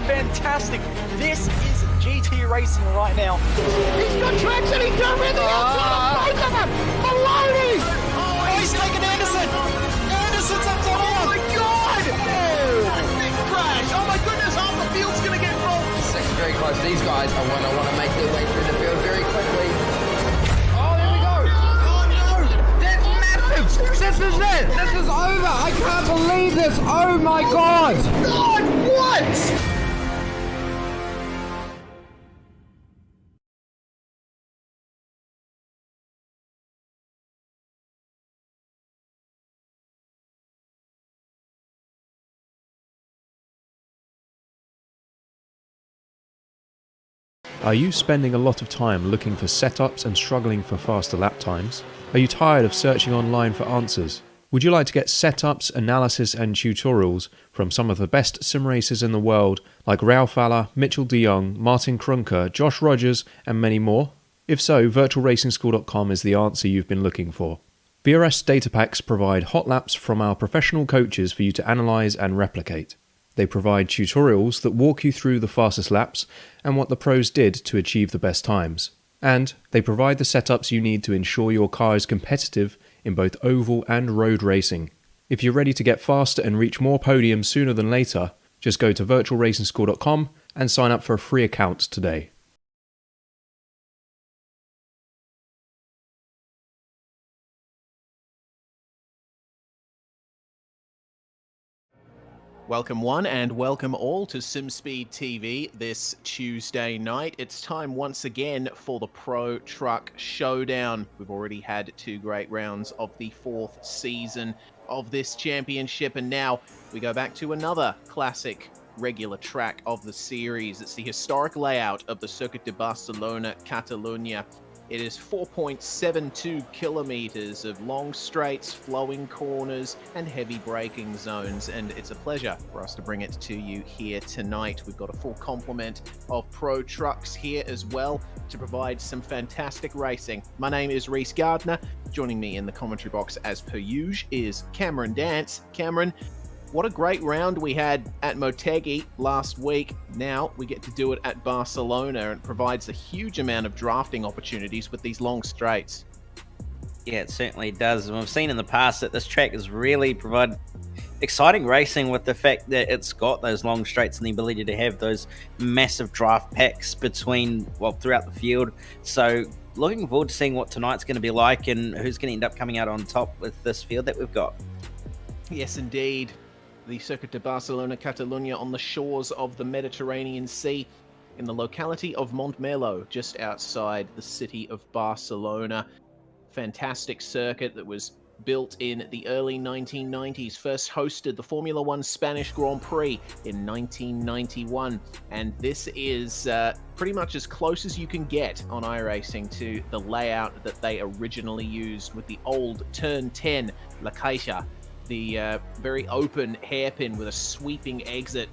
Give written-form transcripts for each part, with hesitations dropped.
Fantastic. This is GT racing right now. He's got traction, he's got rhythm, both of them! Maloney! Oh, he's taken Anderson! Anderson's up top! Oh my god! Oh. Big crash! Oh my goodness, half the field's gonna get rolled! Second very close. These guys are want to make their way through the field very quickly. Oh, there we go! Oh no! That's massive! This is it! This is over! I can't believe this! Oh my god! God, what? Are you spending a lot of time looking for setups and struggling for faster lap times? Are you tired of searching online for answers? Would you like to get setups, analysis and tutorials from some of the best sim racers in the world like Ralph Alla, Mitchell de Jong, Martin Krunker, Josh Rogers and many more? If so, virtualracingschool.com is the answer you've been looking for. VRS data packs provide hot laps from our professional coaches for you to analyse and replicate. They provide tutorials that walk you through the fastest laps and what the pros did to achieve the best times. And they provide the setups you need to ensure your car is competitive in both oval and road racing. If you're ready to get faster and reach more podiums sooner than later, just go to virtualracingschool.com and sign up for a free account today. Welcome one and welcome all to SimSpeed TV this Tuesday night. It's time once again for the Pro Truck Showdown. We've already had 2 great rounds of the 4th season of this championship, and now we go back to another classic regular track of the series. It's the historic layout of the Circuit de Barcelona, Catalunya. It is 4.72 kilometers of long straights, flowing corners, and heavy braking zones, and it's a pleasure for us to bring it to you here tonight. We've got a full complement of pro trucks here as well to provide some fantastic racing. My name is Reese Gardner. Joining me in the commentary box as per usual is Cameron Dance. Cameron, what a great round we had at Motegi last week. Now we get to do it at Barcelona, and it provides a huge amount of drafting opportunities with these long straights. Yeah, it certainly does. And we've seen in the past that this track has really provided exciting racing with the fact that it's got those long straights and the ability to have those massive draft packs throughout the field. So looking forward to seeing what tonight's going to be like and who's going to end up coming out on top with this field that we've got. Yes, indeed. The Circuit de Barcelona, Catalunya on the shores of the Mediterranean Sea in the locality of Montmeló, just outside the city of Barcelona. Fantastic circuit that was built in the early 1990s, first hosted the Formula One Spanish Grand Prix in 1991, and this is pretty much as close as you can get on iRacing to the layout that they originally used with the old Turn 10 La Caixa, the very open hairpin with a sweeping exit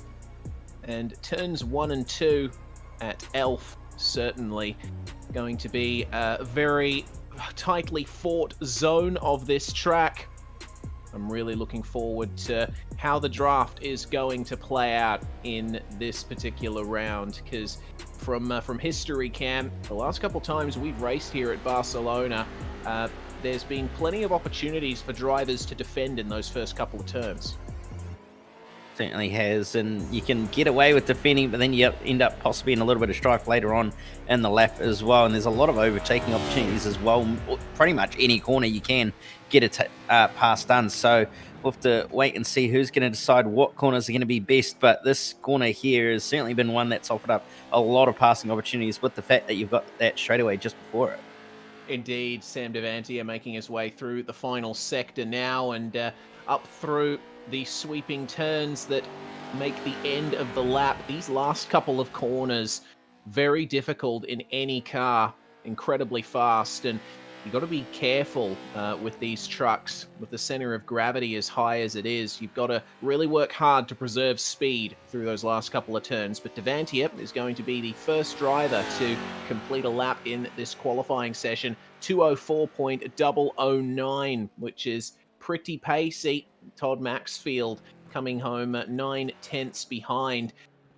And turns 1 and 2 at Elf, certainly going to be a very tightly fought zone of this track. I'm really looking forward to how the draft is going to play out in this particular round, because from history, Cam, the last couple times we've raced here at Barcelona, there's been plenty of opportunities for drivers to defend in those first couple of turns. Certainly has, and you can get away with defending, but then you end up possibly in a little bit of strife later on in the lap as well. And there's a lot of overtaking opportunities as well. Pretty much any corner you can get a pass done. So we'll have to wait and see who's going to decide what corners are going to be best. But this corner here has certainly been one that's offered up a lot of passing opportunities, with the fact that you've got that straightaway just before it. Indeed, Sam Devantier making his way through the final sector now, and up through the sweeping turns that make the end of the lap. These last couple of corners, very difficult in any car, incredibly fast, and you've got to be careful with these trucks. With the center of gravity as high as it is, you've got to really work hard to preserve speed through those last couple of turns. But Devantier is going to be the first driver to complete a lap in this qualifying session, 2:04.009, which is pretty pacey. Todd Maxfield coming home 9/10 behind.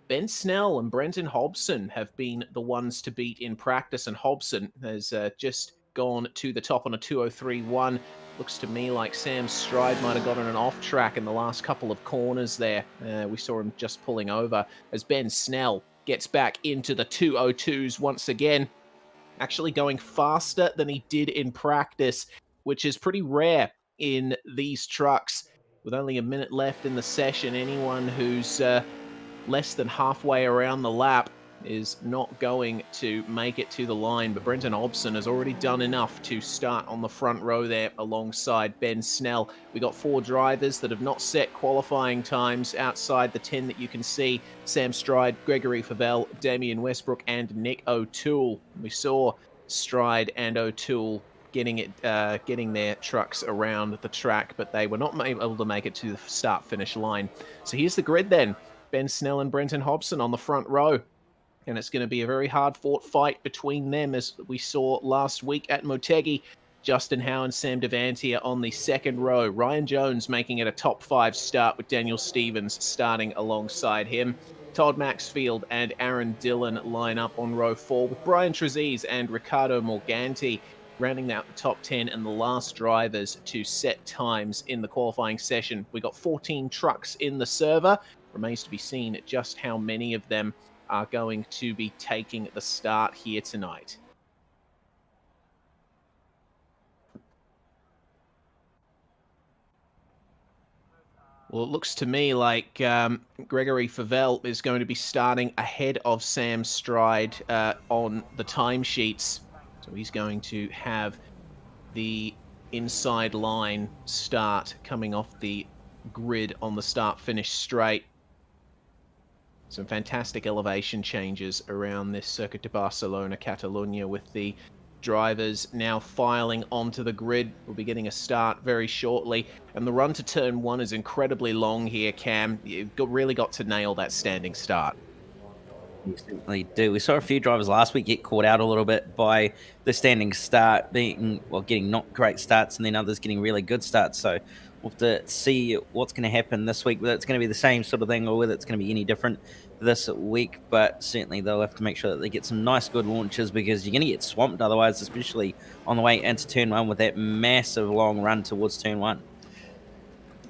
Ben Snell and Brenton Hobson have been the ones to beat in practice, and Hobson has just gone to the top on a 2:03.1. Looks to me like Sam Stride might have gotten an off track in the last couple of corners there. We saw him just pulling over as Ben Snell gets back into the 2:02s once again, actually going faster than he did in practice, which is pretty rare in these trucks. With only a minute left in the session, anyone who's less than halfway around the lap is not going to make it to the line. But Brenton Hobson has already done enough to start on the front row there alongside Ben Snell. We got 4 drivers that have not set qualifying times outside the 10 that you can see: Sam Stride, Gregory Favell, Damian Westbrook, and Nick O'Toole. We saw Stride and O'Toole getting their trucks around the track, but they were not able to make it to the start-finish line. So here's the grid then. Ben Snell and Brenton Hobson on the front row. And it's going to be a very hard-fought fight between them, as we saw last week at Motegi. Justin Howe and Sam Devantier on the second row. Ryan Jones making it a top 5 start, with Daniel Stevens starting alongside him. Todd Maxfield and Aaron Dillon line up on row 4, with Brian Trezise and Riccardo Morganti rounding out the top 10 and the last drivers to set times in the qualifying session. We got 14 trucks in the server. Remains to be seen just how many of them are going to be taking the start here tonight. Well, it looks to me like Gregory Favell is going to be starting ahead of Sam Stride on the timesheets. So he's going to have the inside line start coming off the grid on the start-finish straight. Some fantastic elevation changes around this Circuit de Barcelona, Catalunya, with the drivers now filing onto the grid. We'll be getting a start very shortly. And the run to turn 1 is incredibly long here, Cam. You've really got to nail that standing start. You certainly do. We saw a few drivers last week get caught out a little bit by the standing start getting not great starts, and then others getting really good starts. So we'll have to see what's going to happen this week, whether it's going to be the same sort of thing or whether it's going to be any different this week. But certainly they'll have to make sure that they get some nice good launches, because you're going to get swamped otherwise, especially on the way into turn 1 with that massive long run towards turn 1.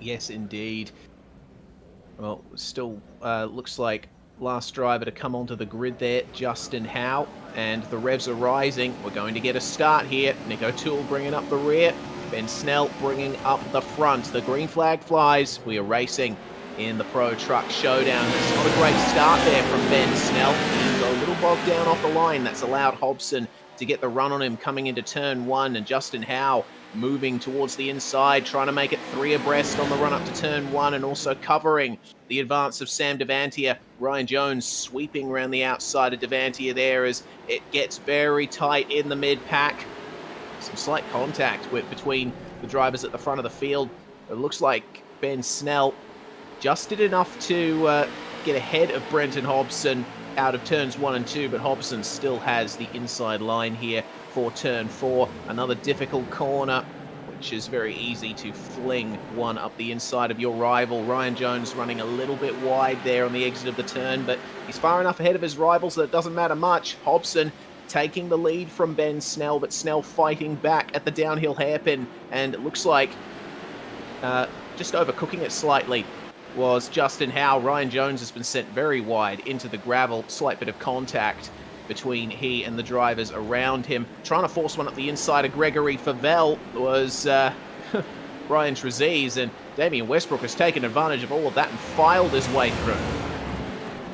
Yes, indeed. Well, still looks like last driver to come onto the grid there, Justin Howe, and the revs are rising. We're going to get a start here. Nick O'Toole bringing up the rear, Ben Snell bringing up the front. The green flag flies. We are racing in the Pro Truck Showdown. It's not a great start there from Ben Snell. He's got a little bogged down off the line. That's allowed Hobson to get the run on him coming into turn 1, and Justin Howe moving towards the inside, trying to make it 3 abreast on the run up to turn 1, and also covering the advance of Sam Devantier. Ryan Jones sweeping around the outside of Devantier there as it gets very tight in the mid-pack. Some slight contact between the drivers at the front of the field. It looks like Ben Snell just did enough to get ahead of Brenton Hobson out of turns 1 and 2, but Hobson still has the inside line here for turn 4. Another difficult corner, which is very easy to fling one up the inside of your rival. Ryan Jones running a little bit wide there on the exit of the turn, but he's far enough ahead of his rival so it doesn't matter much. Hobson taking the lead from Ben Snell, but Snell fighting back at the downhill hairpin, and it looks like just overcooking it slightly was Justin Howe. Ryan Jones has been sent very wide into the gravel. Slight bit of contact between he and the drivers around him. Trying to force one up the inside of Gregory Favell was Ryan Trezise, and Damien Westbrook has taken advantage of all of that and filed his way through.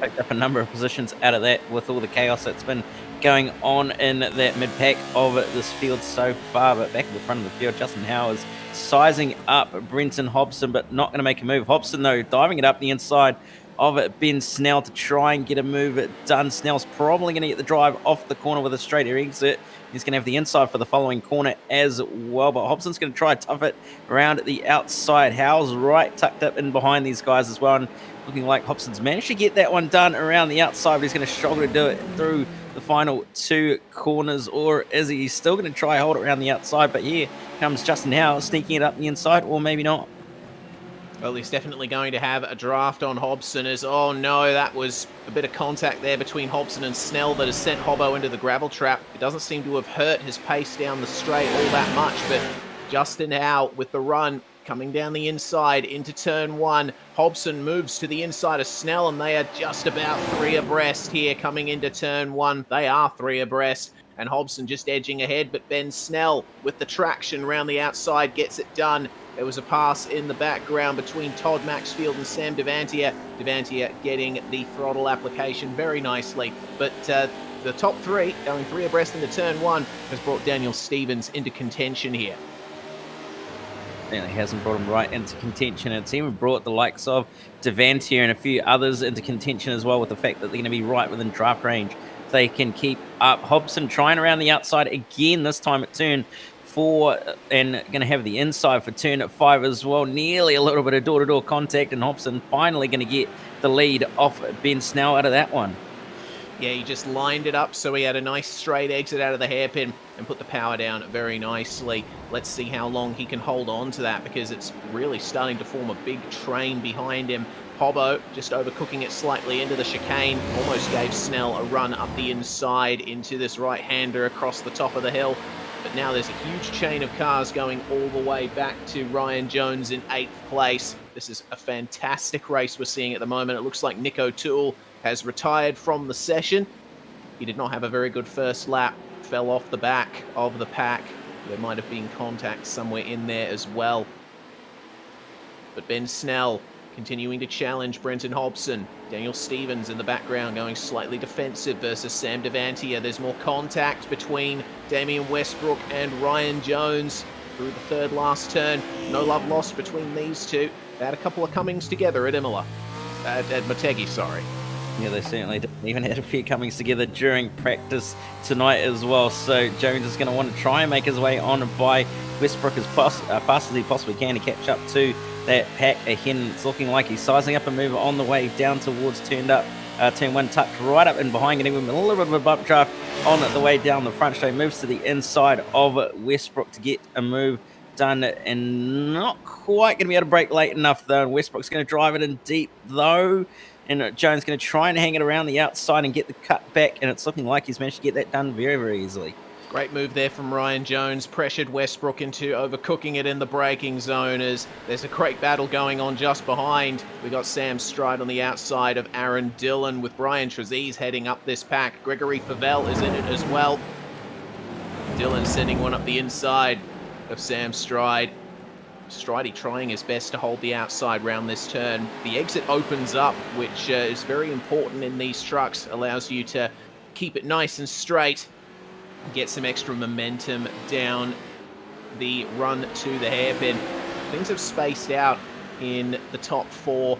Picked up a number of positions out of that with all the chaos that's been going on in that mid-pack of this field so far. But back at the front of the field, Justin Howe is sizing up Brenton Hobson, but not going to make a move. Hobson, though, diving it up the inside of Ben Snell to try and get a move done. Snell's probably going to get the drive off the corner with a straight air exit. He's going to have the inside for the following corner as well, but Hobson's going to try to tough it around at the outside. Howe's right tucked up in behind these guys as well, and looking like Hobson's managed to get that one done around the outside, but he's going to struggle to do it through the final 2 corners, or is he still going to try hold it around the outside? But here comes Justin Howe sneaking it up the inside, or maybe not. Well, he's definitely going to have a draft on Hobson as, oh no, that was a bit of contact there between Hobson and Snell that has sent Hobbo into the gravel trap. It doesn't seem to have hurt his pace down the straight all that much, but Justin Howe with the run coming down the inside into turn 1. Hobson moves to the inside of Snell, and they are just about 3 abreast here coming into turn 1. They are 3 abreast, and Hobson just edging ahead, but Ben Snell with the traction around the outside gets it done. There was a pass in the background between Todd Maxfield and Sam Devantier. Devantier getting the throttle application very nicely. But the top 3, going 3 abreast into turn 1, has brought Daniel Stevens into contention here. Certainly hasn't brought him right into contention. It's even brought the likes of Devantier and a few others into contention as well, with the fact that they're going to be right within draft range. If they can keep up. Hobson trying around the outside again, this time at turn 4, and going to have the inside for turn 5 as well. Nearly a little bit of door-to-door contact, and Hobson finally going to get the lead off Ben Snell out of that one. Yeah, he just lined it up so he had a nice straight exit out of the hairpin and put the power down very nicely. Let's see how long he can hold on to that, because it's really starting to form a big train behind him. Hobbo just overcooking it slightly into the chicane. Almost gave Snell a run up the inside into this right-hander across the top of the hill. But now there's a huge chain of cars going all the way back to Ryan Jones in 8th place. This is a fantastic race we're seeing at the moment. It looks like Nick O'Toole has retired from the session. He did not have a very good first lap. Fell off the back of the pack. There might have been contact somewhere in there as well. But Ben Snell continuing to challenge Brenton Hobson. Daniel Stevens in the background going slightly defensive versus Sam Devantier. There's more contact between Damien Westbrook and Ryan Jones through the 3rd last turn. No love lost between these two. They had a couple of comings together at Imola. At Motegi, sorry. Yeah, they certainly did. Even had a few comings together during practice tonight as well. So Jones is going to want to try and make his way on by Westbrook as fast as he possibly can to catch up to that pack ahead. It's looking like he's sizing up a move on the way down towards turn 1, tucked right up in behind, getting him a little bit of a bump draft on the way down the front straight. Moves to the inside of Westbrook to get a move done, and not quite going to be able to break late enough though. And Westbrook's going to drive it in deep though, and Jones going to try and hang it around the outside and get the cut back, and it's looking like he's managed to get that done very, very easily. Great move there from Ryan Jones. Pressured Westbrook into overcooking it in the braking zone, as there's a great battle going on just behind. We got Sam Stride on the outside of Aaron Dillon, with Brian Trezise heading up this pack. Gregory Favell is in it as well. Dillon sending one up the inside of Sam Stride. Stridey trying his best to hold the outside round this turn. The exit opens up, which is very important in these trucks. Allows you to keep it nice and straight, get some extra momentum down the run to the hairpin. Things have spaced out in the top 4.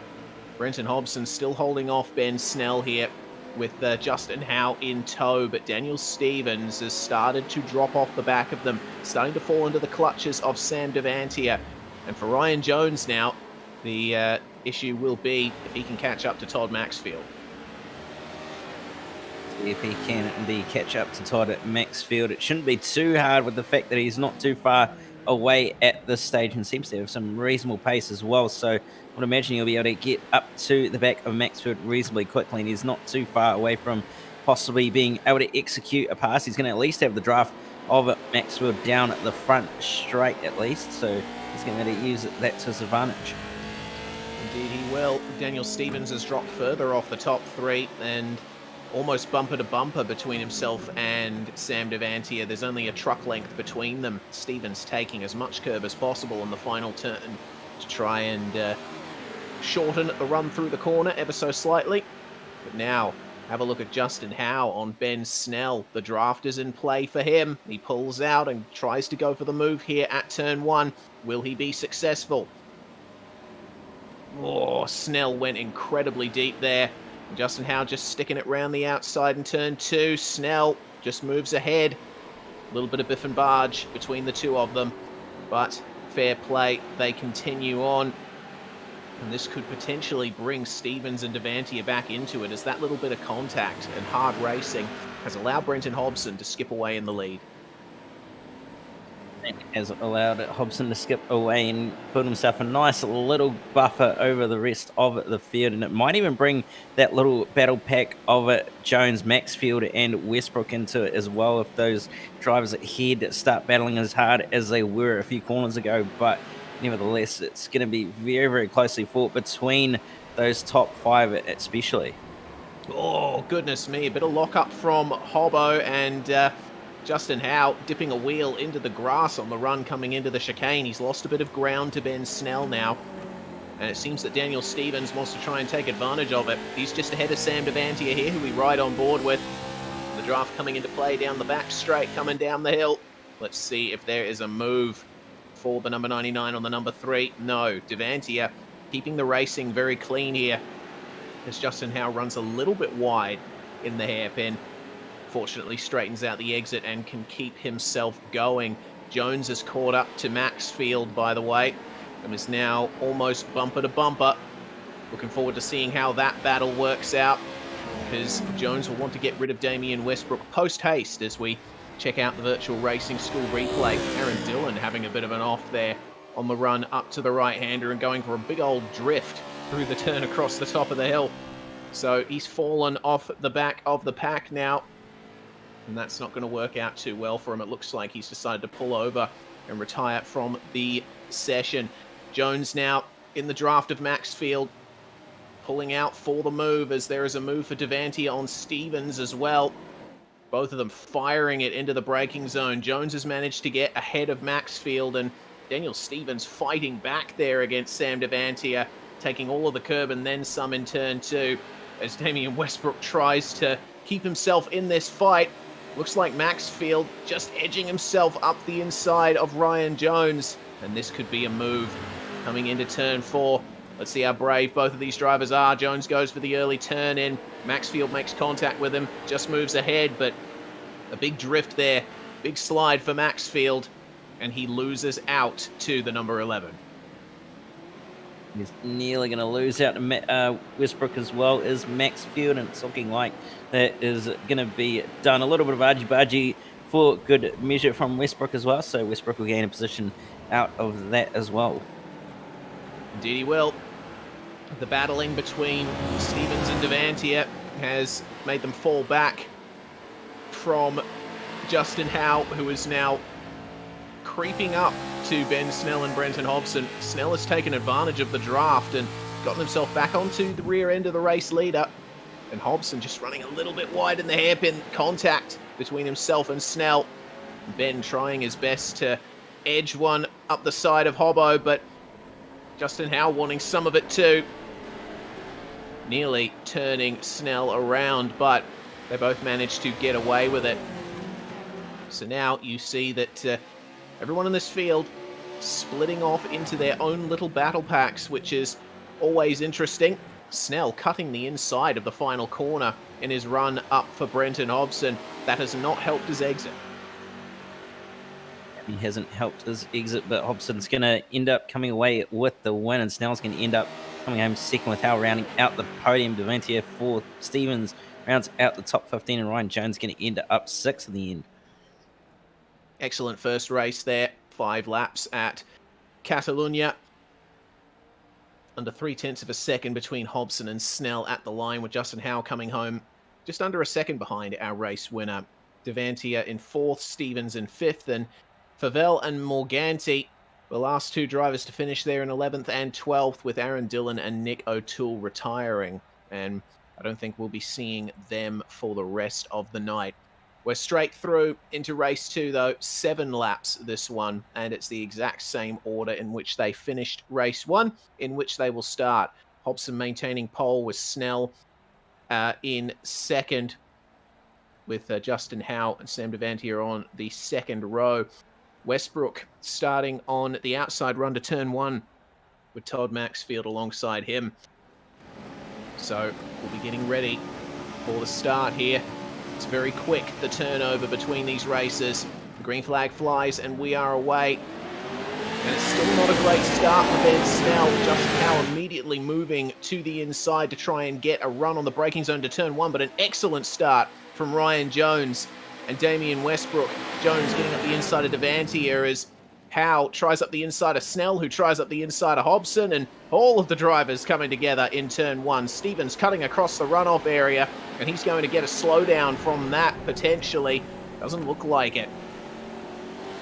Brenton Hobson still holding off Ben Snell here with Justin Howe in tow, but Daniel Stevens has started to drop off the back of them, starting to fall into the clutches of Sam Devantier. And for Ryan Jones now, The issue will be if he can catch up to Todd Maxfield. If he can indeed catch up to Todd at Maxfield, it shouldn't be too hard with the fact that he's not too far away at this stage and seems to have some reasonable pace as well. So I would imagine he'll be able to get up to the back of Maxfield reasonably quickly, and he's not too far away from possibly being able to execute a pass. He's going to at least have the draft of Maxfield down at the front straight at least, so he's going to be able to use that to his advantage. Indeed he will. Daniel Stevens has dropped further off the top three and almost bumper to bumper between himself and Sam Devantier. There's only a truck length between them. Stevens taking as much curb as possible in the final turn to try and shorten the run through the corner ever so slightly. But now, have a look at Justin Howe on Ben Snell. The draft is in play for him. He pulls out and tries to go for the move here at turn one. Will he be successful? Oh, Snell went incredibly deep there. Justin Howe just sticking it round the outside in turn two. Snell just moves ahead. A little bit of biff and barge between the two of them, but fair play. They continue on. And this could potentially bring Stevens and Devantier back into it, as that little bit of contact and hard racing has allowed Brenton Hobson to skip away in the lead. Has allowed Hobson to skip away and put himself a nice little buffer over the rest of the field, and it might even bring that little battle pack of Jones, Maxfield and Westbrook into it as well, if those drivers ahead start battling as hard as they were a few corners ago. But nevertheless, it's going to be very, very closely fought between those top five especially. Oh, goodness me. A bit of lock-up from Hobbo and Justin Howe dipping a wheel into the grass on the run coming into the chicane. He's lost a bit of ground to Ben Snell now. And it seems that Daniel Stevens wants to try and take advantage of it. He's just ahead of Sam Devantier here, who we ride on board with. The draft coming into play down the back straight, coming down the hill. Let's see if there is a move for the number 99 on the number 3. No, Devantier keeping the racing very clean here, as Justin Howe runs a little bit wide in the hairpin. Fortunately straightens out the exit and can keep himself going. Jones is caught up to Maxfield, by the way, and is now almost bumper to bumper. Looking forward to seeing how that battle works out, because Jones will want to get rid of Damian Westbrook post-haste as we check out the virtual racing school replay. Aaron Dillon having a bit of an off there on the run up to the right-hander and going for a big old drift through the turn across the top of the hill. So he's fallen off the back of the pack now, and that's not going to work out too well for him. It looks like he's decided to pull over and retire from the session. Jones now in the draft of Maxfield, pulling out for the move, as there is a move for Devantier on Stevens as well. Both of them firing it into the braking zone. Jones has managed to get ahead of Maxfield, and Daniel Stevens fighting back there against Sam Devantier, taking all of the curb and then some in turn two, as Damian Westbrook tries to keep himself in this fight. Looks like Maxfield just edging himself up the inside of Ryan Jones, and this could be a move coming into turn 4. Let's see how brave both of these drivers are. Jones goes for the early turn in. Maxfield makes contact with him, just moves ahead, but a big drift there. Big slide for Maxfield, and he loses out to the number 11. He's nearly going to lose out to Westbrook as well as Maxfield, and it's looking like that is going to be done. A little bit of argy-bargy for good measure from Westbrook as well, so Westbrook will gain a position out of that as well. Indeed he will. The battling between Stevens and Devantier has made them fall back from Justin Howe, who is now creeping up to Ben Snell and Brenton Hobson. Snell has taken advantage of the draft and gotten himself back onto the rear end of the race leader. And Hobson just running a little bit wide in the hairpin. Contact between himself and Snell. Ben trying his best to edge one up the side of Hobbo, but Justin Howe wanting some of it too. Nearly turning Snell around, but they both managed to get away with it. So now you see that everyone in this field splitting off into their own little battle packs, which is always interesting. Snell cutting the inside of the final corner in his run up for Brenton Hobson. That has not helped his exit. He hasn't helped his exit, but Hobson's going to end up coming away with the win, and Snell's going to end up coming home second with Howe rounding out the podium. Devantier fourth. Stevens rounds out the top 15, and Ryan Jones going to end up sixth in the end. Excellent first race there. 5 laps at Catalunya. Under 0.3 of a second between Hobson and Snell at the line, with Justin Howe coming home just under a second behind our race winner. Devantier in 4th, Stevens in 5th, and Favell and Morganti, the last 2 drivers to finish there in 11th and 12th, with Aaron Dillon and Nick O'Toole retiring. And I don't think we'll be seeing them for the rest of the night. We're straight through into race 2, though. 7 laps this one, and it's the exact same order in which they finished race 1, in which they will start. Hobson maintaining pole with Snell in 2nd, with Justin Howe and Sam Devantier on the 2nd row. Westbrook starting on the outside run to turn 1, with Todd Maxfield alongside him. So we'll be getting ready for the start here. It's very quick, the turnover between these races. The green flag flies and we are away. And it's still not a great start for Ben Snell. Justin Howe immediately moving to the inside to try and get a run on the braking zone to turn 1, but an excellent start from Ryan Jones and Damian Westbrook. Jones getting up the inside of Devantier as Howe tries up the inside of Snell, who tries up the inside of Hobson, and all of the drivers coming together in turn 1. Stevens cutting across the runoff area, and he's going to get a slowdown from that, potentially. Doesn't look like it.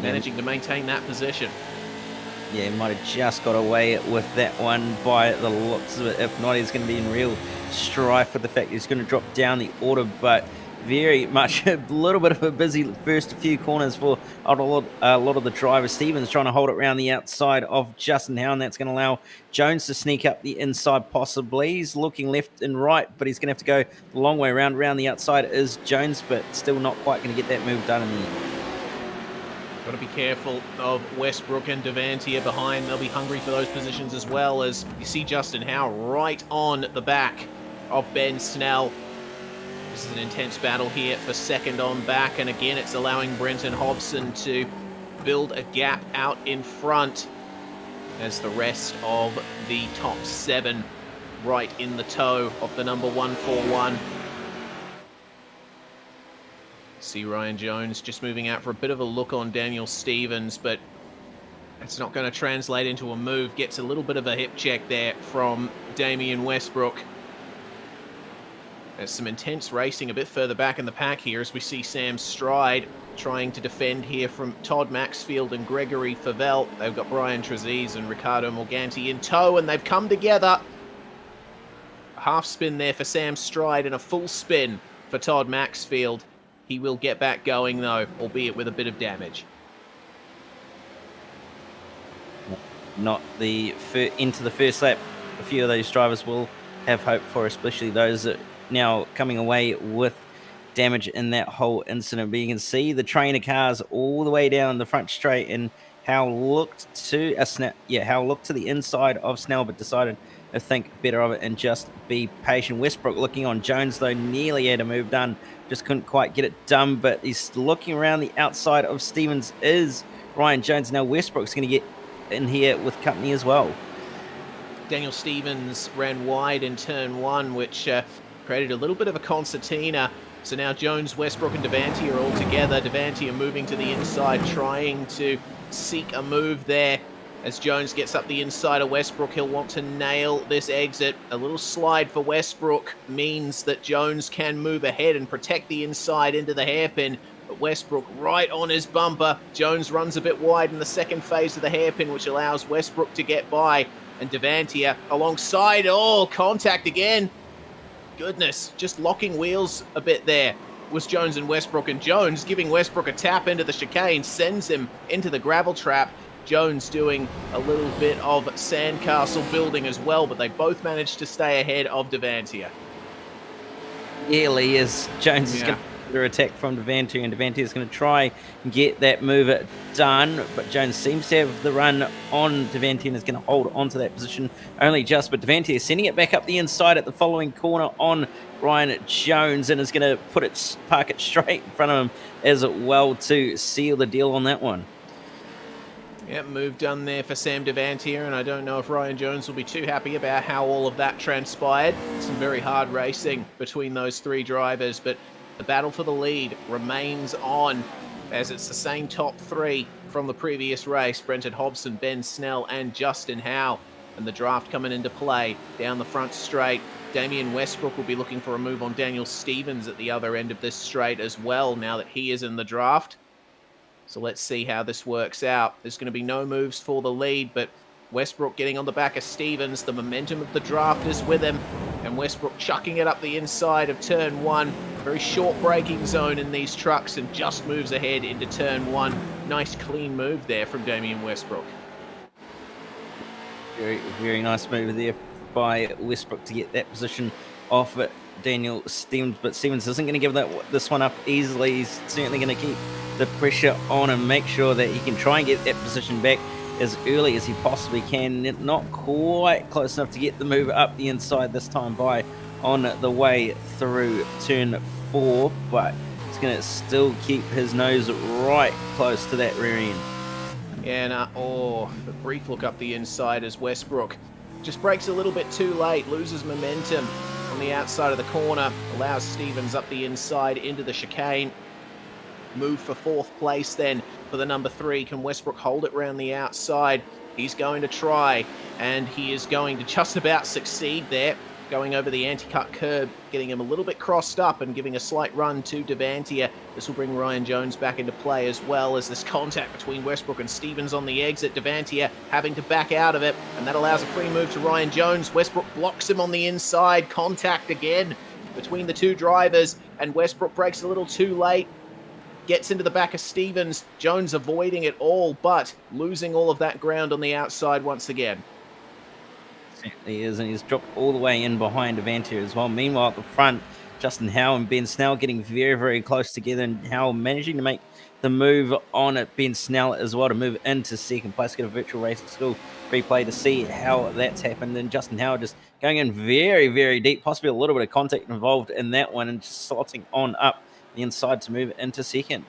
Managing to maintain that position. Yeah, he might have just got away with that one by the looks of it. If not, he's going to be in real strife with the fact he's going to drop down the order, but very much a little bit of a busy first few corners for a lot of the drivers. Stevens trying to hold it around the outside of Justin Howe, and that's going to allow Jones to sneak up the inside possibly. He's looking left and right, but he's going to have to go the long way around. Around the outside is Jones, but still not quite going to get that move done in the end. Got to be careful of Westbrook and Devantier behind. They'll be hungry for those positions as well, as you see Justin Howe right on the back of Ben Snell. This is an intense battle here for second on back, and again it's allowing Brenton Hobson to build a gap out in front as the rest of the top 7 right in the toe of the number 141. See Ryan Jones just moving out for a bit of a look on Daniel Stevens, but it's not going to translate into a move. Gets a little bit of a hip check there from Damian Westbrook. There's some intense racing a bit further back in the pack here as we see Sam Stride trying to defend here from Todd Maxfield and Gregory Favell. They've got Brian Trezise and Ricardo Morganti in tow, and they've come together. A half spin there for Sam Stride and a full spin for Todd Maxfield. He will get back going though, albeit with a bit of damage. Not into the first lap. A few of those drivers will have hope for, especially those that now coming away with damage in that whole incident. But you can see the trainer cars all the way down the front straight, and Howe looked to the inside of Snell, but decided to think better of it and just be patient. Westbrook looking on Jones though, nearly had a move done, just couldn't quite get it done, but he's looking around the outside of Stevens is Ryan Jones. Now Westbrook's going to get in here with company as well. Daniel Stevens ran wide in turn 1, which created a little bit of a concertina. So now Jones, Westbrook and Devantier are all together. Devantier moving to the inside, trying to seek a move there. As Jones gets up the inside of Westbrook, he'll want to nail this exit. A little slide for Westbrook means that Jones can move ahead and protect the inside into the hairpin. But Westbrook right on his bumper. Jones runs a bit wide in the second phase of the hairpin, which allows Westbrook to get by. And Devantier alongside, contact again. Goodness, just locking wheels a bit there was Jones and Westbrook, and Jones giving Westbrook a tap into the chicane, sends him into the gravel trap. Jones doing a little bit of sandcastle building as well, but they both managed to stay ahead of Devantier. Nearly as Jones is going to under attack from Devantier, and Devantier is going to try and get that move done, but Jones seems to have the run on Devantier and is going to hold on to that position only just, but Devantier sending it back up the inside at the following corner on Ryan Jones, and is going to park it straight in front of him as well to seal the deal on that one. Yeah, move done there for Sam Devantier, and I don't know if Ryan Jones will be too happy about how all of that transpired. Some very hard racing between those three drivers, but the battle for the lead remains on, as it's the same top three from the previous race: Brenton Hobson, Ben Snell, and Justin Howe. And the draft coming into play down the front straight. Damien Westbrook will be looking for a move on Daniel Stevens at the other end of this straight as well, now that he is in the draft. So let's see how this works out. There's going to be no moves for the lead, but Westbrook getting on the back of Stevens. The momentum of the draft is with him, and Westbrook chucking it up the inside of turn one. Very short braking zone in these trucks, and just moves ahead into turn one. Nice clean move there from Damien Westbrook. Very, very nice move there by Westbrook to get that position off it. Daniel Stevens, but Stevens isn't going to give this one up easily. He's certainly going to keep the pressure on and make sure that he can try and get that position back as early as he possibly can. Not quite close enough to get the move up the inside this time by on the way through turn 4, but he's going to still keep his nose right close to that rear end. And a brief look up the inside as Westbrook just breaks a little bit too late, loses momentum on the outside of the corner, allows Stevens up the inside into the chicane. Move for 4th place then for the number 3. Can Westbrook hold it round the outside? He's going to try, and he is going to just about succeed there, going over the anti-cut curb, getting him a little bit crossed up and giving a slight run to Devantier. This will bring Ryan Jones back into play, as well as this contact between Westbrook and Stevens on the exit. Devantier having to back out of it, and that allows a free move to Ryan Jones. Westbrook blocks him on the inside. Contact again between the two drivers, and Westbrook breaks a little too late. Gets into the back of Stevens. Jones avoiding it all, but losing all of that ground on the outside once again. He is, and he's dropped all the way in behind Devantier as well. Meanwhile, at the front, Justin Howe and Ben Snell getting very, very close together, and Howe managing to make the move on it. Ben Snell as well to move into 2nd place, get a virtual race still replay to see how that's happened. And Justin Howe just going in very, very deep, possibly a little bit of contact involved in that one, and just slotting on up the inside to move into 2nd.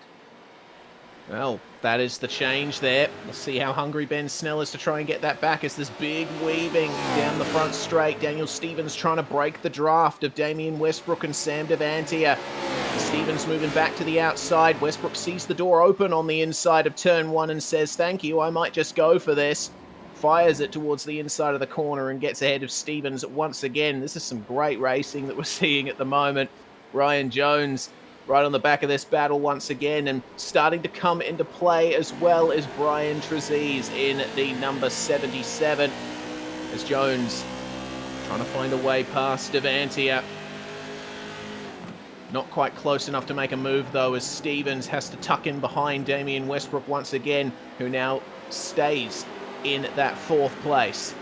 Well, that is the change there. Let's see how hungry Ben Snell is to try and get that back, as this big weaving down the front straight. Daniel Stevens trying to break the draft of Damien Westbrook and Sam Devantier. Stevens moving back to the outside. Westbrook sees the door open on the inside of turn 1 and says, "Thank you, I might just go for this." Fires it towards the inside of the corner and gets ahead of Stevens once again. This is some great racing that we're seeing at the moment. Ryan Jones right on the back of this battle once again, and starting to come into play as well as Brian Trezise in the number 77, as Jones trying to find a way past Devantier. Not quite close enough to make a move though, as Stevens has to tuck in behind Damien Westbrook once again, who now stays in that 4th place.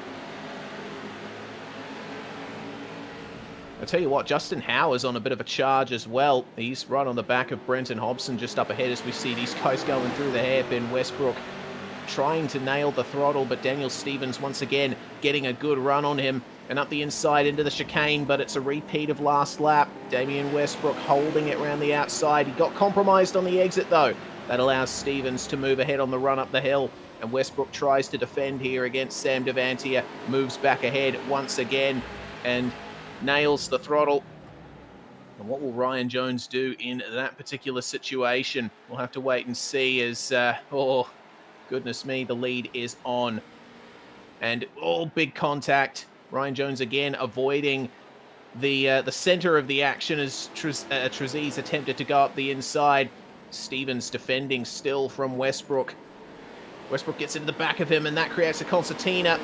I'll tell you what, Justin Howe is on a bit of a charge as well. He's right on the back of Brenton Hobson, just up ahead as we see these guys going through the hairpin. Westbrook trying to nail the throttle, but Daniel Stevens once again getting a good run on him, and up the inside into the chicane, but it's a repeat of last lap. Damien Westbrook holding it around the outside. He got compromised on the exit though. That allows Stevens to move ahead on the run up the hill, and Westbrook tries to defend here against Sam Devantier, moves back ahead once again, and nails the throttle. And what will Ryan Jones do in that particular situation? We'll have to wait and see, as, oh, goodness me, the lead is on. And, big contact. Ryan Jones again avoiding the center of the action as Trezise attempted to go up the inside. Stevens defending still from Westbrook. Westbrook gets into the back of him, and that creates a concertina.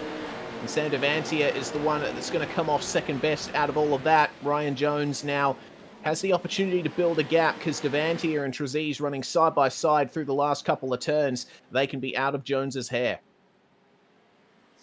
And Sam Devantier is the one that's going to come off second best out of all of that. Ryan Jones now has the opportunity to build a gap, because Devantier and Trezise running side by side through the last couple of turns. They can be out of Jones's hair.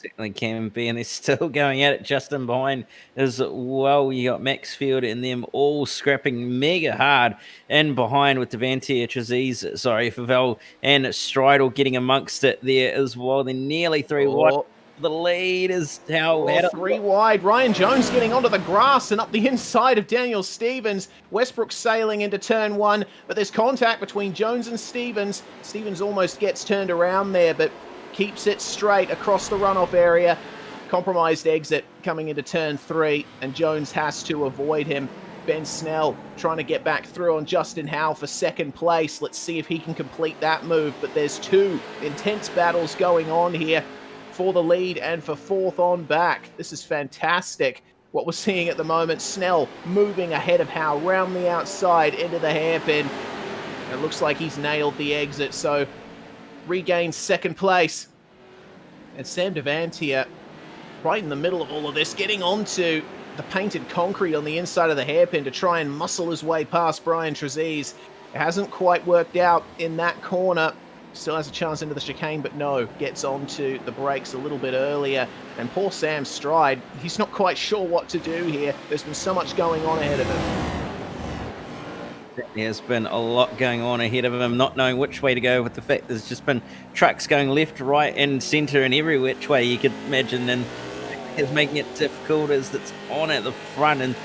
Certainly can be, and they're still going at it just in behind as well. You got Maxfield and them all scrapping mega hard in behind, with Devantier, Trezise, Favell and Stridle getting amongst it there as well. They're nearly 3 wide. The lead is how 3 wide. Ryan Jones getting onto the grass and up the inside of Daniel Stevens. Westbrook sailing into turn 1, but there's contact between Jones and Stevens. Stevens almost gets turned around there, but keeps it straight across the runoff area. Compromised exit coming into turn 3, and Jones has to avoid him. Ben Snell trying to get back through on Justin Howe for second place. Let's see if he can complete that move, but there's 2 intense battles going on here for the lead and for 4th on back. This is fantastic. What we're seeing at the moment, Snell moving ahead of Howe round the outside into the hairpin. It looks like he's nailed the exit, so regains second place. And Sam Devantier, right in the middle of all of this, getting onto the painted concrete on the inside of the hairpin to try and muscle his way past Brian Trezise. It hasn't quite worked out in that corner. Still has a chance into the chicane, but no, gets onto the brakes a little bit earlier. And poor Sam Stride, he's not quite sure what to do here. There's been so much going on ahead of him. There's been a lot going on ahead of him, not knowing which way to go, with the fact there's just been trucks going left, right, and centre, and every which way you could imagine, and is making it difficult as it's on at the front. And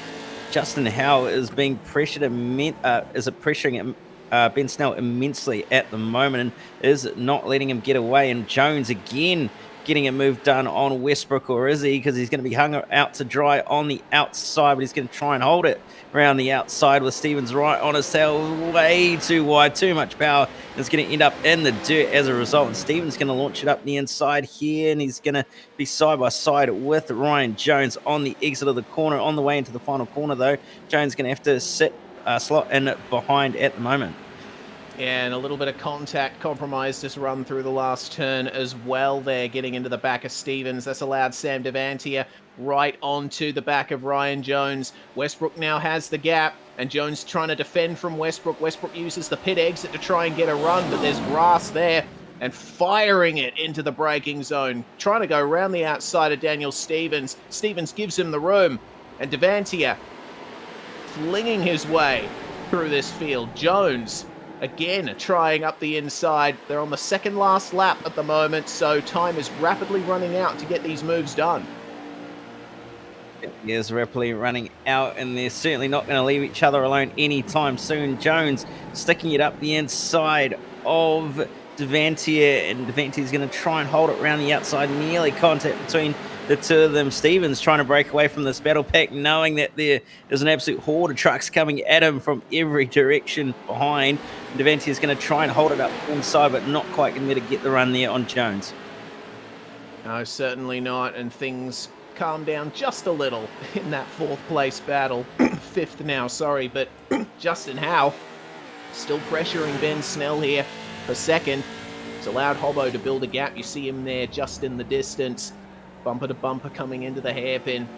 Justin Howe is being pressured, pressuring Ben Snell immensely at the moment, and is not letting him get away. And Jones again getting a move done on Westbrook, or is he? Because he's going to be hung out to dry on the outside, but he's going to try and hold it around the outside with Stevens right on his tail, way too wide, too much power. It's going to end up in the dirt as a result, and Stevens going to launch it up the inside here, and he's going to be side by side with Ryan Jones on the exit of the corner. On the way into the final corner, though, Jones going to have to slot in behind at the moment. Yeah, and a little bit of contact compromised this run through the last turn as well there, getting into the back of Stevens. That's allowed Sam Devantier right onto the back of Ryan Jones. Westbrook now has the gap, and Jones trying to defend from Westbrook. Westbrook uses the pit exit to try and get a run, but there's grass there, and firing it into the braking zone. Trying to go around the outside of Daniel Stevens. Stevens gives him the room, and Devantier flinging his way through this field. Jones again trying up the inside. They're on the second last lap at the moment, so time is rapidly running out to get these moves done. Is rapidly running out, and they're certainly not going to leave each other alone anytime soon. Jones sticking it up the inside of Devantier, and Devantier's going to try and hold it around the outside. Nearly contact between the two of them. Stevens trying to break away from this battle pack, knowing that there is an absolute horde of trucks coming at him from every direction behind. Devantier's going to try and hold it up inside, but not quite going to be able to get the run there on Jones. No, certainly not, and things calm down just a little in that 4th place battle. 5th now, sorry, but Justin Howe still pressuring Ben Snell here for 2nd. It's allowed Hobbo to build a gap. You see him there just in the distance. Bumper to bumper coming into the hairpin.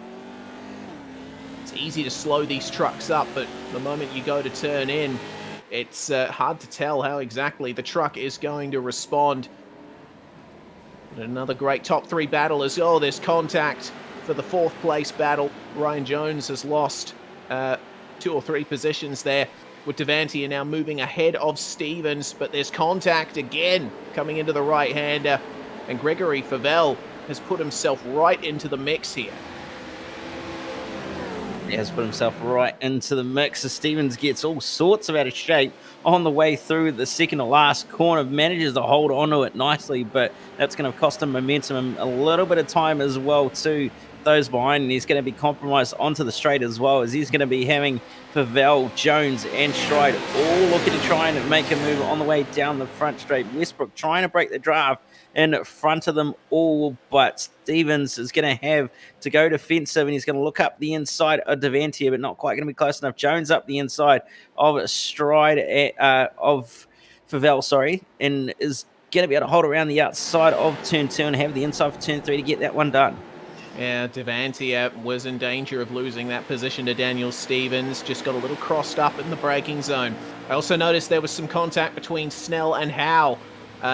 It's easy to slow these trucks up, but the moment you go to turn in, it's hard to tell how exactly the truck is going to respond. And another great top 3 battle as well. There's contact for the 4th place battle. Ryan Jones has lost 2 or 3 positions there, with Devantier now moving ahead of Stevens, but there's contact again coming into the right-hander, and Gregory Favell has put himself right into the mix here. He has put himself right into the mix as Stevens gets all sorts of out of shape on the way through the second to last corner. Manages to hold onto it nicely, but that's going to cost him momentum and a little bit of time as well too. Those behind, and he's going to be compromised onto the straight as well, as he's going to be having Favell, Jones, and Stride all looking to try and make a move on the way down the front straight. Westbrook trying to break the draft in front of them all, but Stevens is going to have to go defensive, and he's going to look up the inside of Devantier, but not quite going to be close enough. Jones up the inside of Stride of Favell, and is going to be able to hold around the outside of turn 2 and have the inside for turn 3 to get that one done. Yeah, Devantier was in danger of losing that position to Daniel Stevens. Just got a little crossed up in the braking zone. I also noticed there was some contact between Snell and Howe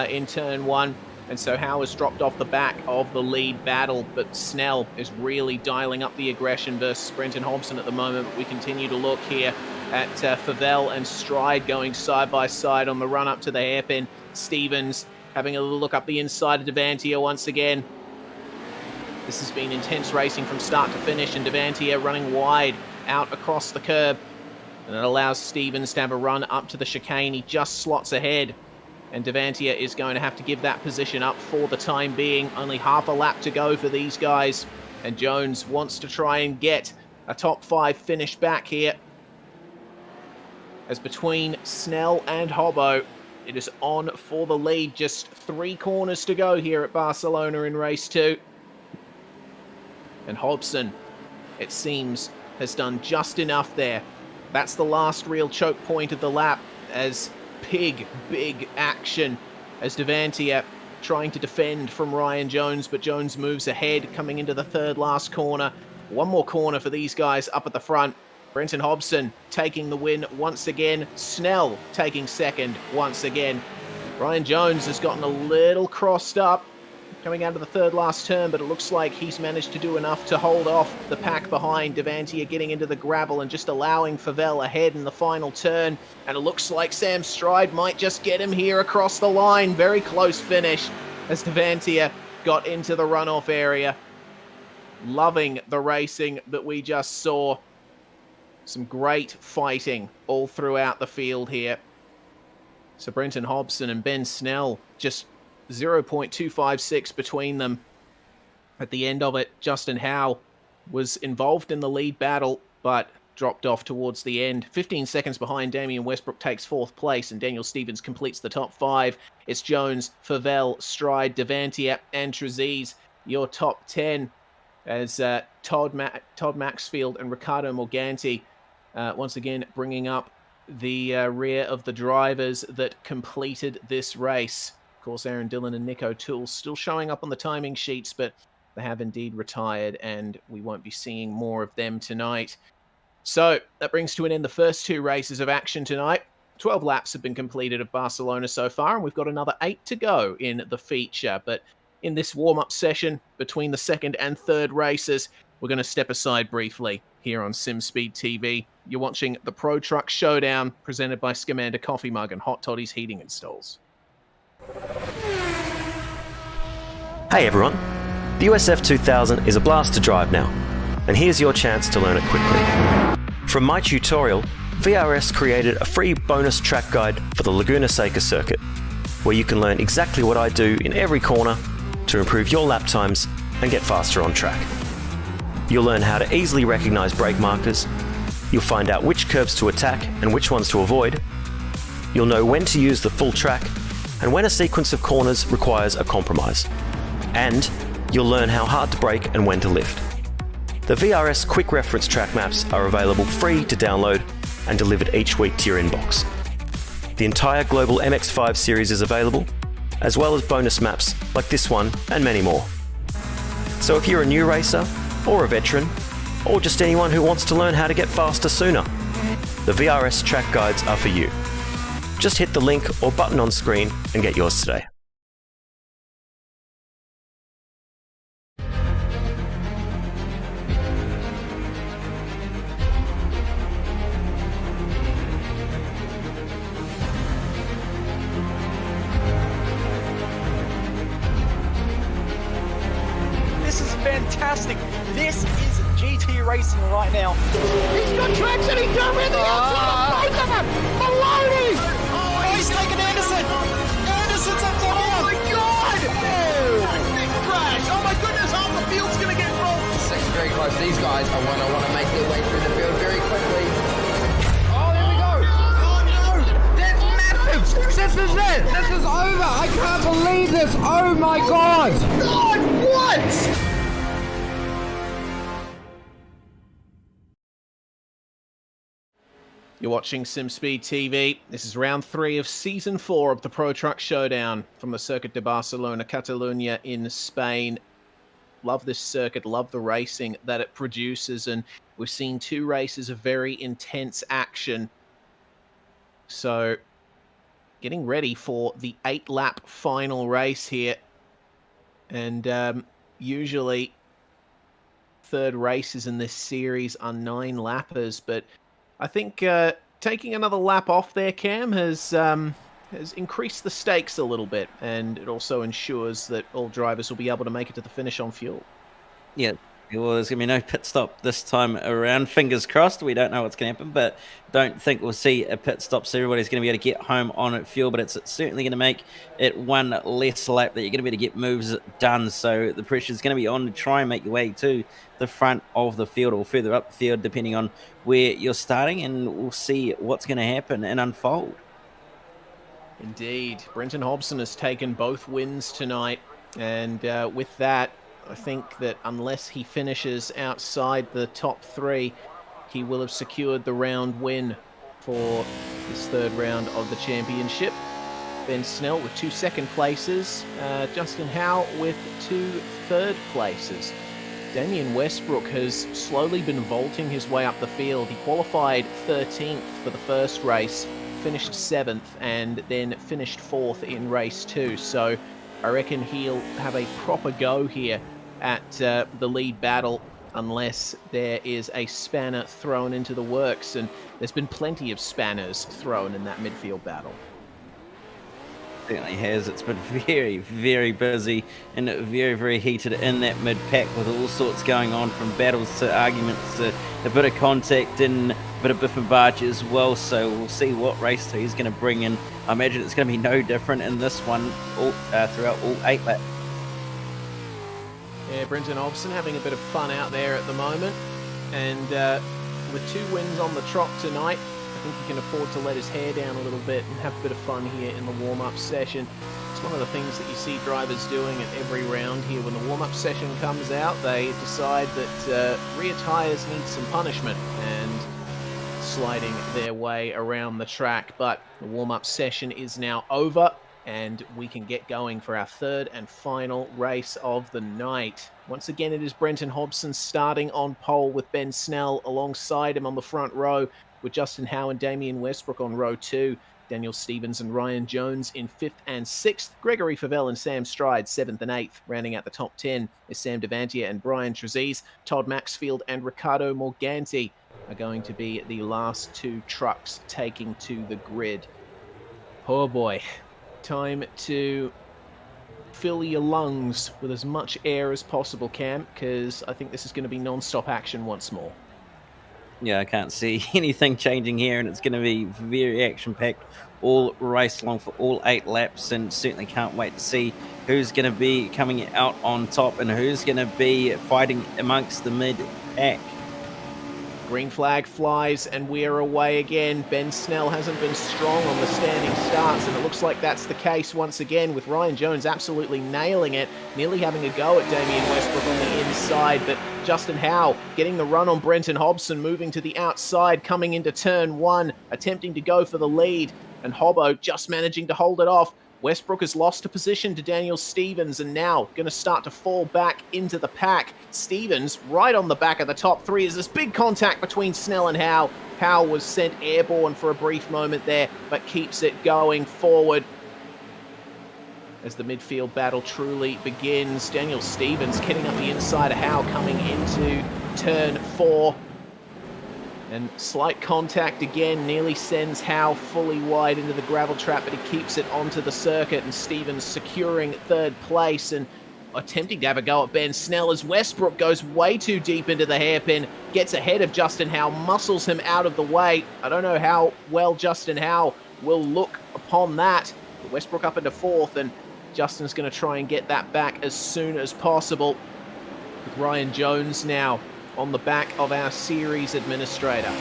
in turn 1. And so Howe has dropped off the back of the lead battle. But Snell is really dialing up the aggression versus Brenton Hobson at the moment. But we continue to look here at Favell and Stride going side by side on the run up to the hairpin. Stevens having a little look up the inside of Devantier once again. This has been intense racing from start to finish, and Devantier running wide out across the curb. And it allows Stevens to have a run up to the chicane. He just slots ahead. And Devantia is going to have to give that position up for the time being. Only half a lap to go for these guys. And Jones wants to try and get a top 5 finish back here. As between Snell and Hobbo, it is on for the lead. Just 3 corners to go here at Barcelona in race 2. And Hobson, it seems, has done just enough there. That's the last real choke point of the lap, as big action as Devantia trying to defend from Ryan Jones, but Jones moves ahead coming into the 3rd last corner. One more corner for these guys up at the front. Brenton Hobson taking the win once again. Snell taking 2nd once again. Ryan Jones has gotten a little crossed up coming out of the 3rd last turn, but it looks like he's managed to do enough to hold off the pack behind. Devantia getting into the gravel and just allowing Favell ahead in the final turn. And it looks like Sam Stride might just get him here across the line. Very close finish as Devantia got into the runoff area. Loving the racing that we just saw. Some great fighting all throughout the field here. So Brenton Hobson and Ben Snell, just 0.256 between them. At the end of it, Justin Howe was involved in the lead battle, but dropped off towards the end. 15 seconds behind, Damian Westbrook takes 4th place, and Daniel Stevens completes the top 5. It's Jones, Favell, Stride, Devantia, and Trezise, your top 10, as Todd Maxfield and Ricardo Morganti once again bringing up the rear of the drivers that completed this race. Of course, Aaron Dillon and Nick O'Toole still showing up on the timing sheets, but they have indeed retired, and we won't be seeing more of them tonight. So that brings to an end the first 2 races of action tonight. 12 laps have been completed at Barcelona so far, and we've got another 8 to go in the feature. But in this warm-up session between the 2nd and 3rd races, we're going to step aside briefly here on SimSpeed TV. You're watching the Pro Truck Showdown, presented by Scumander Coffee Mug and Hot Toddy's Heating Installs. Hey everyone, the USF 2000 is a blast to drive now, and here's your chance to learn it quickly. From my tutorial, VRS created a free bonus track guide for the Laguna Seca circuit, where you can learn exactly what I do in every corner to improve your lap times and get faster on track. You'll learn how to easily recognize brake markers, you'll find out which curves to attack and which ones to avoid, you'll know when to use the full track and when a sequence of corners requires a compromise, and you'll learn how hard to brake and when to lift. The VRS quick reference track maps are available free to download and delivered each week to your inbox. The entire Global MX-5 series is available, as well as bonus maps like this one and many more. So if you're a new racer, or a veteran, or just anyone who wants to learn how to get faster sooner, the VRS track guides are for you. Just hit the link or button on screen and get yours today. This is fantastic. This is GT racing right now. He's got traction, he's got everything outside of both of them! Maloney! Oh, he's taken Anderson. Anderson's up to him. Oh my god! Oh, big crash! Oh my goodness, half the field's gonna get rolled! Second very close. These guys are want to make their way through the field very quickly. Oh, there we go. Oh no! That's massive. This is it. This is over. I can't believe this. Oh my god. God, what? You're watching SimSpeed TV. This is round 3 of season 4 of the Pro Truck Showdown from the Circuit de Barcelona, Catalunya in Spain. Love this circuit, love the racing that it produces, and we've seen 2 races of very intense action. So, getting ready for the 8-lap final race here. And usually, 3rd races in this series are 9-lappers, but I think taking another lap off there, Cam, has increased the stakes a little bit, and it also ensures that all drivers will be able to make it to the finish on fuel. Yeah, Well, there's going to be no pit stop this time around. Fingers crossed. We don't know what's going to happen, but don't think we'll see a pit stop. So everybody's going to be able to get home on fuel, but it's certainly going to make it one less lap that you're going to be able to get moves done. So the pressure is going to be on to try and make your way to the front of the field or further up the field, depending on where you're starting, and we'll see what's going to happen and unfold. Indeed. Brenton Hobson has taken both wins tonight, and with that, I think that unless he finishes outside the top 3, he will have secured the round win for this third round of the championship. Ben Snell with 2 second places, Justin Howe with 2 third places. Damien Westbrook has slowly been vaulting his way up the field. He qualified 13th for the first race, finished 7th, and then finished 4th in race 2. So I reckon he'll have a proper go here at the lead battle unless there is a spanner thrown into the works, and there's been plenty of spanners thrown in that midfield battle. Certainly has. It's been very, very busy and very, very heated in that mid-pack with all sorts going on, from battles to arguments to a bit of contact and a bit of biff and barge as well. So we'll see what race he's going to bring in. I imagine it's going to be no different in this one throughout all 8 laps. Yeah, Brenton Hobson having a bit of fun out there at the moment, and with 2 wins on the trot tonight, I think he can afford to let his hair down a little bit and have a bit of fun here in the warm-up session. It's one of the things that you see drivers doing at every round here. When the warm-up session comes out, they decide that rear tyres need some punishment and sliding their way around the track. But the warm-up session is now over, and we can get going for our third and final race of the night. Once again, it is Brenton Hobson starting on pole with Ben Snell alongside him on the front row, with Justin Howe and Damien Westbrook on row 2. Daniel Stevens and Ryan Jones in 5th and 6th. Gregory Favell and Sam Stride 7th and 8th. Rounding out the top 10 is Sam Devantier and Brian Trezise. Todd Maxfield and Riccardo Morganti are going to be the last 2 trucks taking to the grid. Oh boy. Time to fill your lungs with as much air as possible, Cam, because I think this is going to be non-stop action once more. Yeah, I can't see anything changing here, and it's going to be very action-packed all race long for all 8 laps, and certainly can't wait to see who's going to be coming out on top and who's going to be fighting amongst the mid-pack. Green flag flies, and we are away again. Ben Snell hasn't been strong on the standing starts, and it looks like that's the case once again, with Ryan Jones absolutely nailing it, nearly having a go at Damien Westbrook on the inside, but Justin Howe getting the run on Brenton Hobson, moving to the outside, coming into turn 1, attempting to go for the lead, and Hobbo just managing to hold it off. Westbrook has lost a position to Daniel Stevens and now going to start to fall back into the pack. Stevens right on the back of the top 3 as this big contact between Snell and Howe. Howe was sent airborne for a brief moment there, but keeps it going forward as the midfield battle truly begins. Daniel Stevens getting up the inside of Howe coming into turn 4. And slight contact again nearly sends Howe fully wide into the gravel trap, but he keeps it onto the circuit, and Stevens securing 3rd place and attempting to have a go at Ben Snell as Westbrook goes way too deep into the hairpin, gets ahead of Justin Howe, muscles him out of the way. I don't know how well Justin Howe will look upon that. But Westbrook up into 4th, and Justin's going to try and get that back as soon as possible. With Ryan Jones now on the back of our series administrator.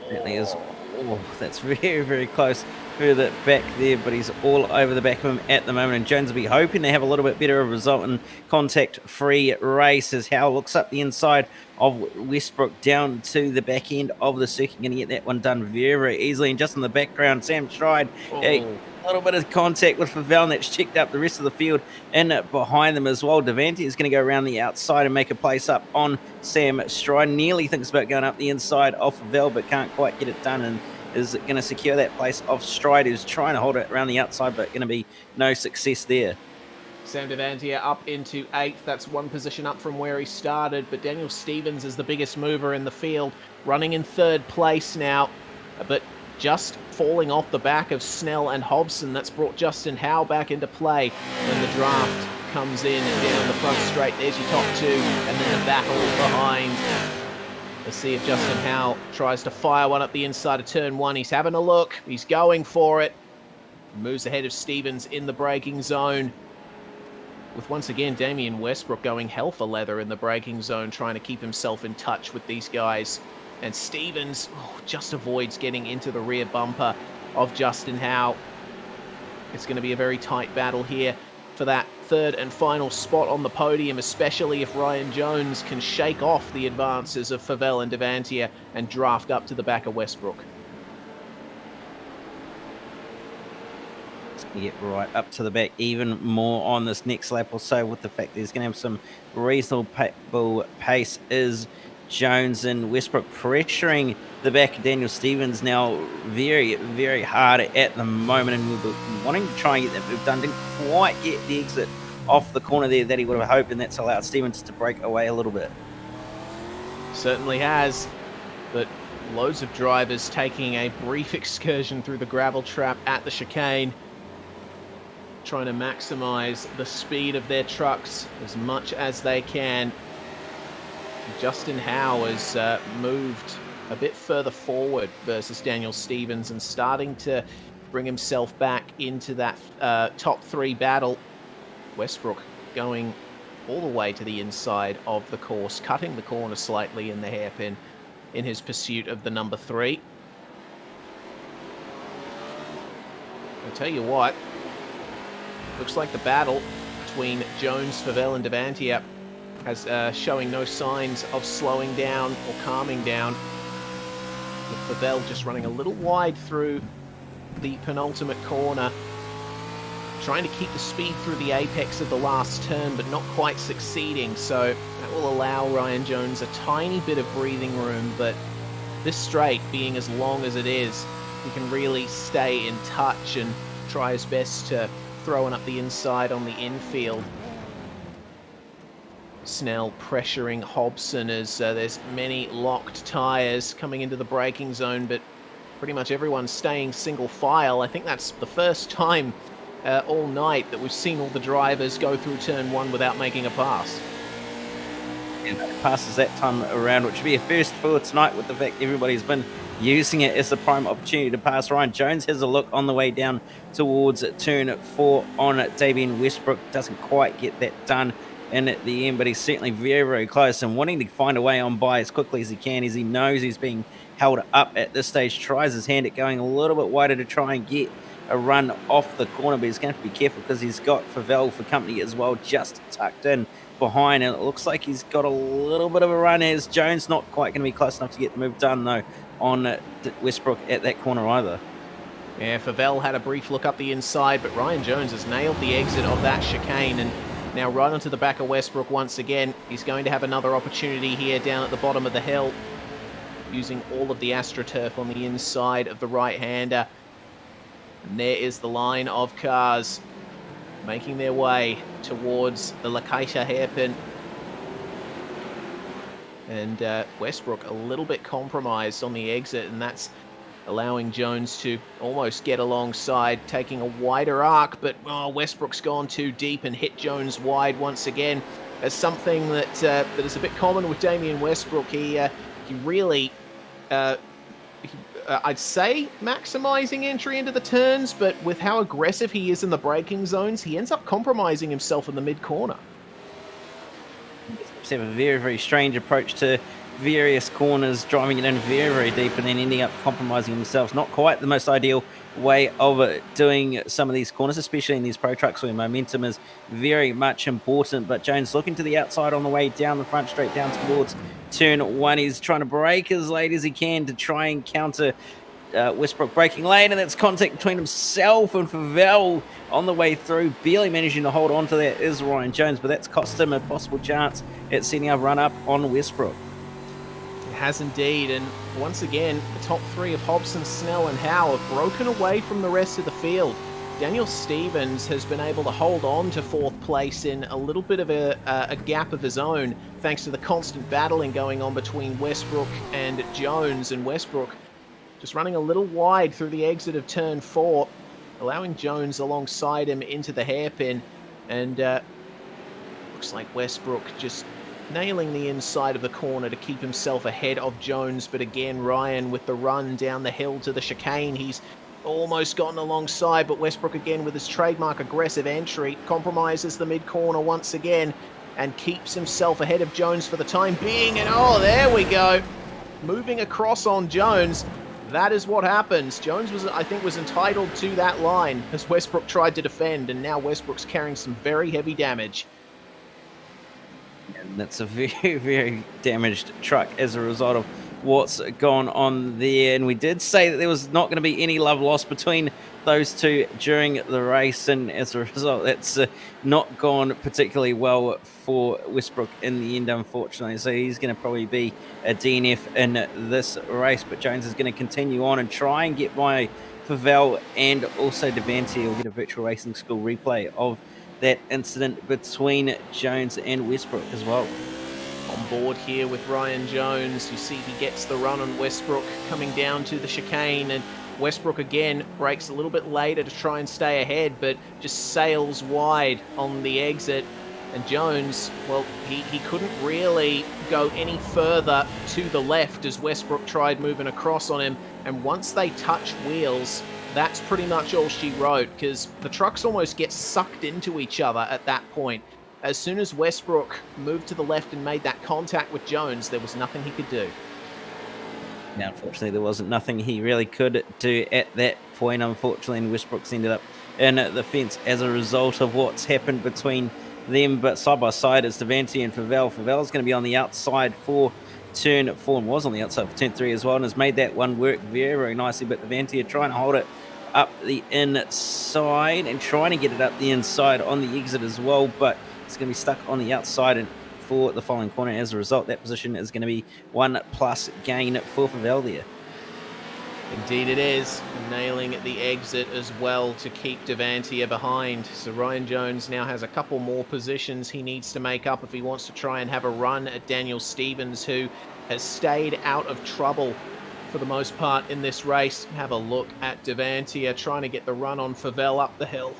Certainly is. Oh, that's very, very close. Further back there, but he's all over the back of him at the moment. And Jones will be hoping to have a little bit better of a result in contact-free race as Howe looks up the inside of Westbrook down to the back end of the circuit. Going to get that one done very, very easily. And just in the background, Sam Stride, a little bit of contact with Favell, and that's checked up the rest of the field in behind them as well. Devanti is going to go around the outside and make a place up on Sam Stride. Nearly thinks about going up the inside of Favell, but can't quite get it done, and is going to secure that place of Stride, who's trying to hold it around the outside, but going to be no success there. Sam Devantier up into 8th. That's 1 position up from where he started, but Daniel Stevens is the biggest mover in the field, running in 3rd place now, but just falling off the back of Snell and Hobson. That's brought Justin Howe back into play in the draft. comes in down the front straight. There's your top two, and then the battle behind. Let's see if Justin Howe tries to fire one up the inside of turn one. He's having a look. He's going for it. Moves ahead of Stevens in the braking zone. With once again Damien Westbrook going hell for leather in the braking zone, trying to keep himself in touch with these guys. And Stevens just avoids getting into the rear bumper of Justin Howe. It's going to be a very tight battle here for that third and final spot on the podium, especially if Ryan Jones can shake off the advances of Favell and Devantier and draft up to the back of Westbrook. Get right up to the back even more on this next lap or so, with the fact that he's going to have some reasonable pace is Jones, and Westbrook pressuring the back of Daniel Stevens now very, very hard at the moment, and we're wanting to try and get that move done. Didn't quite get the exit off the corner there that he would have hoped, and that's allowed Stevens to break away a little bit. Certainly has, but loads of drivers taking a brief excursion through the gravel trap at the chicane, trying to maximize the speed of their trucks as much as they can. Justin Howe has moved a bit further forward versus Daniel Stevens and starting to bring himself back into that top three battle. Westbrook going all the way to the inside of the course, cutting the corner slightly in the hairpin in his pursuit of the number 3. I'll tell you what, looks like the battle between Jones, Favell and Devantier has showing no signs of slowing down or calming down. With Favell just running a little wide through the penultimate corner, trying to keep the speed through the apex of the last turn, but not quite succeeding. So that will allow Ryan Jones a tiny bit of breathing room, but this straight being as long as it is, he can really stay in touch and try his best to throw it up the inside on the infield. Snell pressuring Hobson as there's many locked tyres coming into the braking zone, but pretty much everyone's staying single file. I think that's the first time all night that we've seen all the drivers go through turn one without making a pass. And passes that time around, which would be a first for tonight, with the fact everybody's been using it as the prime opportunity to pass. Ryan Jones has a look on the way down towards turn 4 on Damien Westbrook. Doesn't quite get that done in at the end, but he's certainly very, very close and wanting to find a way on by as quickly as he can, as he knows he's being held up at this stage. Tries his hand at going a little bit wider to try and get a run off the corner, but he's going to have to be careful because he's got Favell for company as well, just tucked in behind, and it looks like he's got a little bit of a run, as Jones not quite going to be close enough to get the move done though on Westbrook at that corner either. Yeah, Favell had a brief look up the inside, but Ryan Jones has nailed the exit of that chicane, and now right onto the back of Westbrook once again. He's going to have another opportunity here down at the bottom of the hill, using all of the AstroTurf on the inside of the right-hander. And there is the line of cars making their way towards the Lakeisha hairpin. And Westbrook a little bit compromised on the exit, and that's allowing Jones to almost get alongside, taking a wider arc, but Westbrook's gone too deep and hit Jones wide once again. As something that that is a bit common with Damien Westbrook. He really, I'd say, maximizing entry into the turns, but with how aggressive he is in the braking zones, he ends up compromising himself in the mid-corner. He have a very, very strange approach to various corners, driving it in very, very deep and then ending up compromising themselves. Not quite the most ideal way of doing some of these corners, especially in these pro trucks where momentum is very much important. But Jones looking to the outside on the way down the front straight down towards turn 1. He's trying to brake as late as he can to try and counter Westbrook braking lane, and that's contact between himself and Favell on the way through. Barely managing to hold on to that is Ryan Jones, but that's cost him a possible chance at setting a run up on Westbrook. Has indeed, and once again the top three of Hobson, Snell and Howe have broken away from the rest of the field. Daniel Stevens has been able to hold on to 4th place in a little bit of a gap of his own, thanks to the constant battling going on between Westbrook and Jones, and Westbrook just running a little wide through the exit of turn 4, allowing Jones alongside him into the hairpin. And Looks like Westbrook just nailing the inside of the corner to keep himself ahead of Jones. But again, Ryan with the run down the hill to the chicane. He's almost gotten alongside, but Westbrook again with his trademark aggressive entry compromises the mid-corner once again and keeps himself ahead of Jones for the time being. And oh, there we go. Moving across on Jones. That is what happens. Jones was, I think, was entitled to that line as Westbrook tried to defend, and now Westbrook's carrying some very heavy damage. And that's a very, very damaged truck as a result of what's gone on there. And we did say that there was not going to be any love lost between those two during the race, and as a result, that's not gone particularly well for Westbrook in the end, unfortunately. So he's going to probably be a DNF in this race, but Jones is going to continue on and try and get by Favel and also Devante. Will get a virtual racing school replay of that incident between Jones and Westbrook as well. On board here with Ryan Jones, you see he gets the run on Westbrook coming down to the chicane, and Westbrook again breaks a little bit later to try and stay ahead, but just sails wide on the exit. And Jones, well, he couldn't really go any further to the left as Westbrook tried moving across on him. And once they touch wheels, that's pretty much all she wrote, because the trucks almost get sucked into each other at that point. As soon as Westbrook moved to the left and made that contact with Jones, there was nothing he could do. Now, unfortunately, there wasn't nothing he really could do at that point, unfortunately, and Westbrook's ended up in the fence as a result of what's happened between them. But side by side, it's Devante and Favel. Favel's going to be on the outside for turn 4 and was on the outside for turn 3 as well, and has made that one work very, very nicely. But Devante are trying to hold it up the inside and trying to get it up the inside on the exit as well, but it's going to be stuck on the outside and for the following corner. As a result, that position is going to be 1+ gain for Favel there. Indeed it is. Nailing at the exit as well to keep Devante behind. So Ryan Jones now has a couple more positions he needs to make up if he wants to try and have a run at Daniel Stevens, who has stayed out of trouble for the most part in this race. Have a look at Devante trying to get the run on Favel up the hill.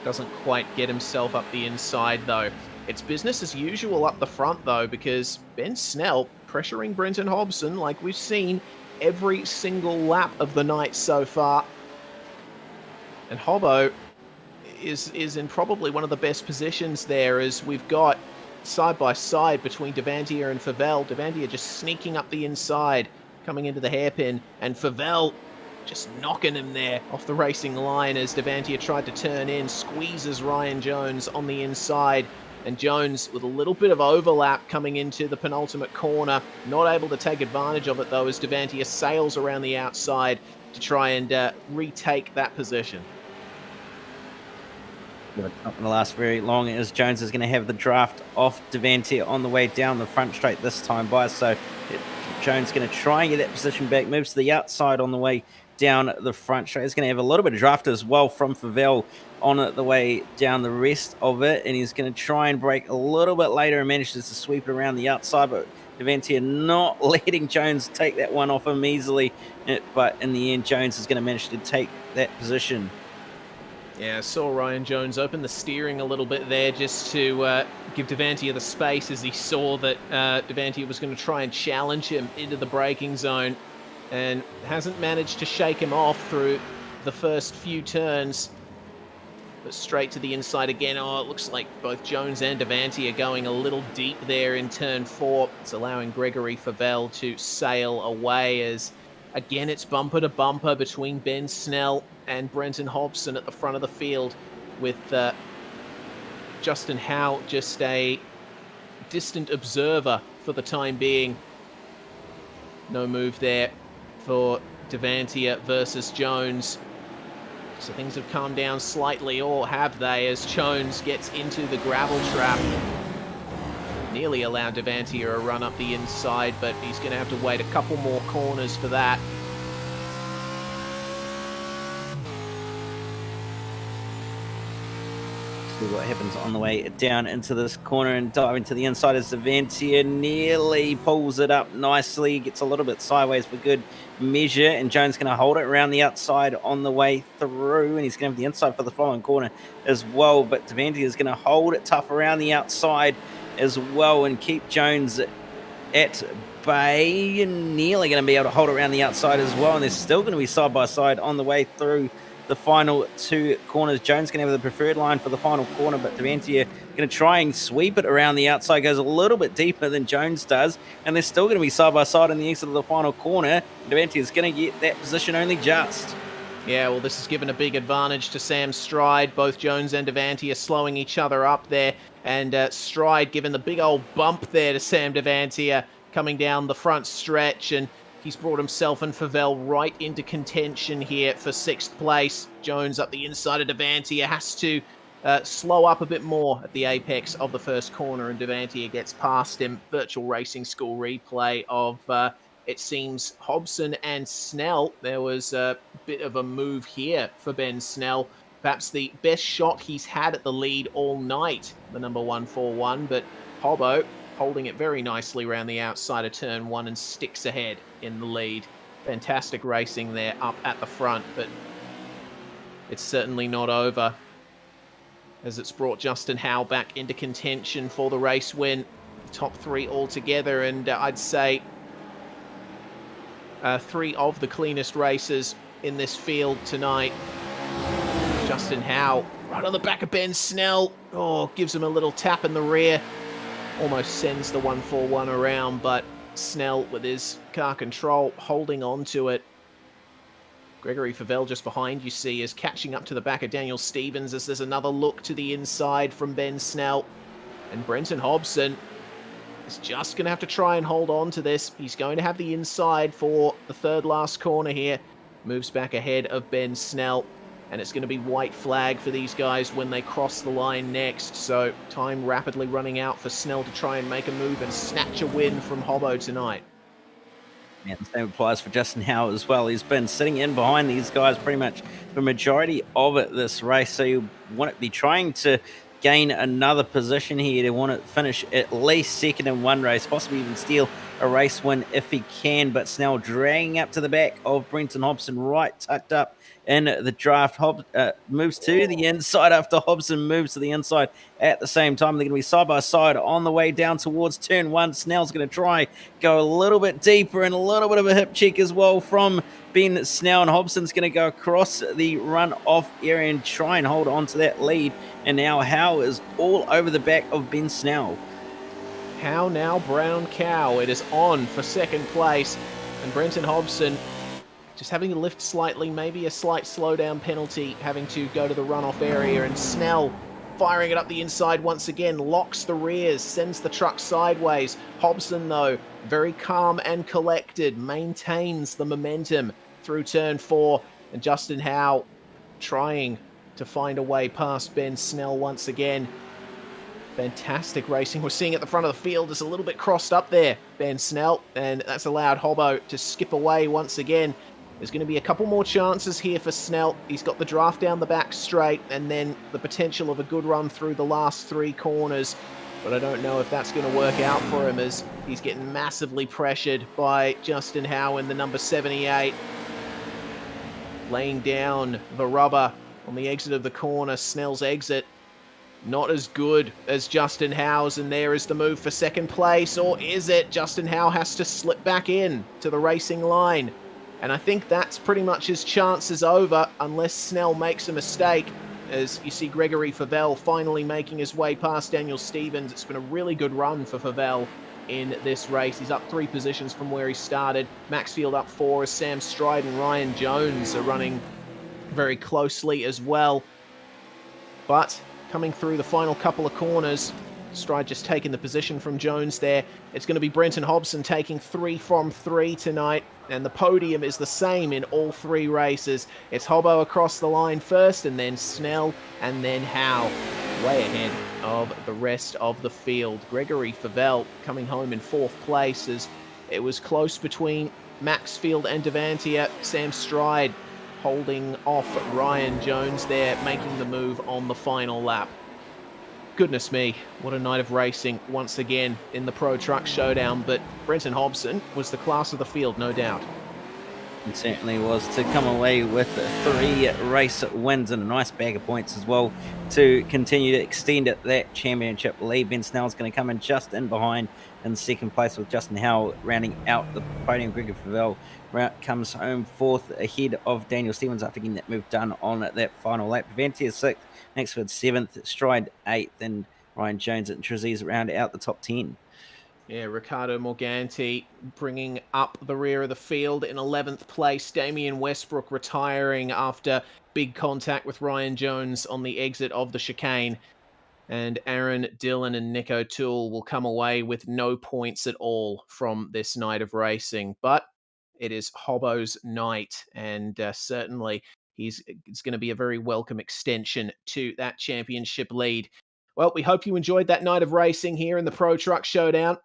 Doesn't quite get himself up the inside though. It's business as usual up the front though, because Ben Snell pressuring Brenton Hobson like we've seen every single lap of the night so far. And Hobbo is in probably one of the best positions there, as we've got side by side between Devante and Favel. Devante just sneaking up the inside, coming into the hairpin, and Favel just knocking him there off the racing line as Devante tried to turn in, squeezes Ryan Jones on the inside. And Jones with a little bit of overlap coming into the penultimate corner, not able to take advantage of it though, as Devante sails around the outside to try and retake that position. It's not going to last very long, as Jones is going to have the draft off Devante on the way down the front straight this time by. So Jones going to try and get that position back, moves to the outside on the way down the front straight. He's going to have a little bit of draft as well from Favel on the way down the rest of it, and he's going to try and break a little bit later and manages to sweep it around the outside, but Devante not letting Jones take that one off him easily, but in the end Jones is going to manage to take that position. Yeah, I saw Ryan Jones open the steering a little bit there just to give Devante the space, as he saw that Devante was going to try and challenge him into the braking zone, and hasn't managed to shake him off through the first few turns. But straight to the inside again. Oh, it looks like both Jones and Devante are going a little deep there in turn 4. It's allowing Gregory Favel to sail away, as again it's bumper to bumper between Ben Snell and Brenton Hobson at the front of the field, with Justin Howe just a distant observer for the time being. No move there for Devante versus Jones. So things have calmed down slightly, or have they, as Jones gets into the gravel trap. Nearly allowed Devante a run up the inside, but he's going to have to wait a couple more corners for that. See what happens on the way down into this corner and diving to the inside as Savantia nearly pulls it up nicely, gets a little bit sideways for good measure, and Jones going to hold it around the outside on the way through, and he's going to have the inside for the following corner as well, but Savantia is going to hold it tough around the outside as well and keep Jones at bay, and nearly going to be able to hold it around the outside as well, and they're still going to be side by side on the way through the final two corners. Jones going to have the preferred line for the final corner, but Devantia going to try and sweep it around the outside, goes a little bit deeper than Jones does, and they're still going to be side by side on the exit of the final corner. Devantia is going to get that position only just. Yeah, well, this has given a big advantage to Sam Stride. Both Jones and Devantia slowing each other up there, and Stride giving the big old bump there to Sam Devantia coming down the front stretch, and he's brought himself and Favell right into contention here for 6th place. Jones up the inside of Devantia has to slow up a bit more at the apex of the first corner, and Devantia gets past him. Virtual Racing School replay of, it seems, Hobson and Snell. There was a bit of a move here for Ben Snell. Perhaps the best shot he's had at the lead all night, the number 141, but Hobbo holding it very nicely around the outside of turn 1 and sticks ahead in the lead. Fantastic racing there up at the front, but it's certainly not over, as it's brought Justin Howe back into contention for the race win. Top 3 altogether, and I'd say 3 of the cleanest races in this field tonight. Justin Howe right on the back of Ben Snell. Oh, gives him a little tap in the rear. Almost sends the 141 around, but Snell with his car control holding on to it. Gregory Favell just behind, you see, is catching up to the back of Daniel Stevens as there's another look to the inside from Ben Snell. And Brenton Hobson is just going to have to try and hold on to this. He's going to have the inside for the 3rd last corner here. Moves back ahead of Ben Snell. And it's going to be white flag for these guys when they cross the line next. So time rapidly running out for Snell to try and make a move and snatch a win from Hobbo tonight. Yeah, the same applies for Justin Howe as well. He's been sitting in behind these guys pretty much the majority of it this race. So you want to be trying to gain another position here. They want to finish at least 2nd in one race, possibly even steal a race win if he can. But Snell dragging up to the back of Brenton Hobson, right tucked up in the draft. Moves to the inside after Hobson moves to the inside at the same time. They're going to be side by side on the way down towards turn 1. Snell's going to try go a little bit deeper, and a little bit of a hip check as well from Ben Snell, and Hobson's going to go across the run-off area and try and hold on to that lead. And now Howe is all over the back of Ben Snell. How now, Brown Cow. It is on for 2nd place, and Brenton Hobson just having to lift slightly, maybe a slight slowdown penalty, having to go to the runoff area, and Snell firing it up the inside once again, locks the rears, sends the truck sideways. Hobson, though, very calm and collected, maintains the momentum through turn 4, and Justin Howe trying to find a way past Ben Snell once again. Fantastic racing we're seeing at the front of the field. Is a little bit crossed up there, Ben Snell, and that's allowed Hobbo to skip away once again. There's going to be a couple more chances here for Snell. He's got the draft down the back straight, and then the potential of a good run through the last 3 corners. But I don't know if that's going to work out for him, as he's getting massively pressured by Justin Howe in the number 78. Laying down the rubber on the exit of the corner. Snell's exit not as good as Justin Howe's, and there is the move for 2nd place. Or is it? Justin Howe has to slip back in to the racing line. And I think that's pretty much his chances over, unless Snell makes a mistake. As you see Gregory Favell finally making his way past Daniel Stevens. It's been a really good run for Favell in this race. He's up 3 positions from where he started. Maxfield up 4 as Sam Stride and Ryan Jones are running very closely as well. But coming through the final couple of corners, Stride just taking the position from Jones there. It's going to be Brenton Hobson taking 3 from 3 tonight, and the podium is the same in all 3 races. It's Hobbo across the line first, and then Snell, and then Howe, way ahead of the rest of the field. Gregory Favell coming home in 4th place, as it was close between Maxfield and Devantia. Sam Stride holding off Ryan Jones there, making the move on the final lap. Goodness me, what a night of racing once again in the Pro Truck Showdown, but Brenton Hobson was the class of the field, no doubt. It certainly was, to come away with 3 race wins and a nice bag of points as well to continue to extend that championship lead. Ben Snell's going to come in just in behind in second place, with Justin Howell rounding out the podium. Gregor Favell comes home 4th ahead of Daniel Stevens after getting that move done on that final lap. Venti is 6th, Maxford 7th, Stride 8th, and Ryan Jones and Trezise round out the top 10. Yeah, Riccardo Morganti bringing up the rear of the field in 11th place. Damian Westbrook retiring after big contact with Ryan Jones on the exit of the chicane. And Aaron Dillon and Nick O'Toole will come away with no points at all from this night of racing. But it is Hobbo's night, and certainly it's going to be a very welcome extension to that championship lead. Well, we hope you enjoyed that night of racing here in the Pro Truck Showdown.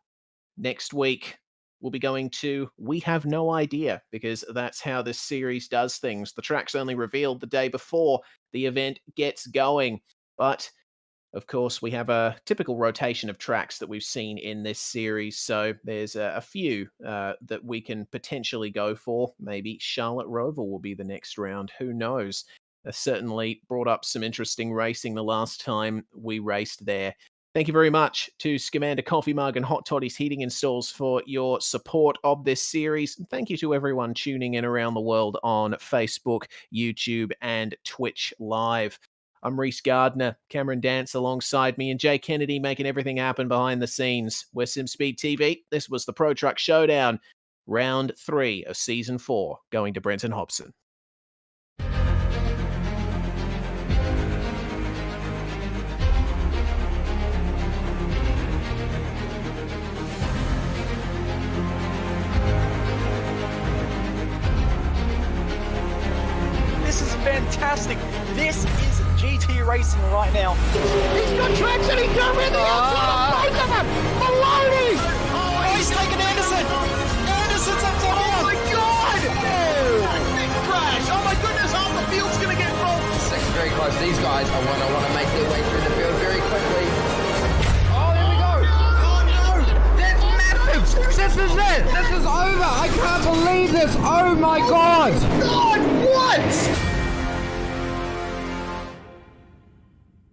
Next week, we'll be going to We Have No Idea, because that's how this series does things. The track's only revealed the day before the event gets going. But, of course, we have a typical rotation of tracks that we've seen in this series. So there's a few that we can potentially go for. Maybe Charlotte Roval will be the next round. Who knows? Certainly brought up some interesting racing the last time we raced there. Thank you very much to Scumander Coffee Mug and Hot Toddy's Heating Installs for your support of this series. And thank you to everyone tuning in around the world on Facebook, YouTube, and Twitch Live. I'm Reese Gardner, Cameron Dance alongside me, and Jay Kennedy making everything happen behind the scenes. We're SimSpeed TV. This was the Pro Truck Showdown, round 3 of season 4, going to Brenton Hobson. Fantastic. This is GT racing right now. He's got traction. He's going in the outside. Both of them. Maloney. Oh, he's taking Anderson. Anderson's up to Oh my God. Big crash. Oh my goodness. Half the field's going to get rolled. Second very close. These guys I want to make their way through the field very quickly. Oh, there we go. Oh no. That's massive. This is it. This is over. I can't believe this. Oh my God. No.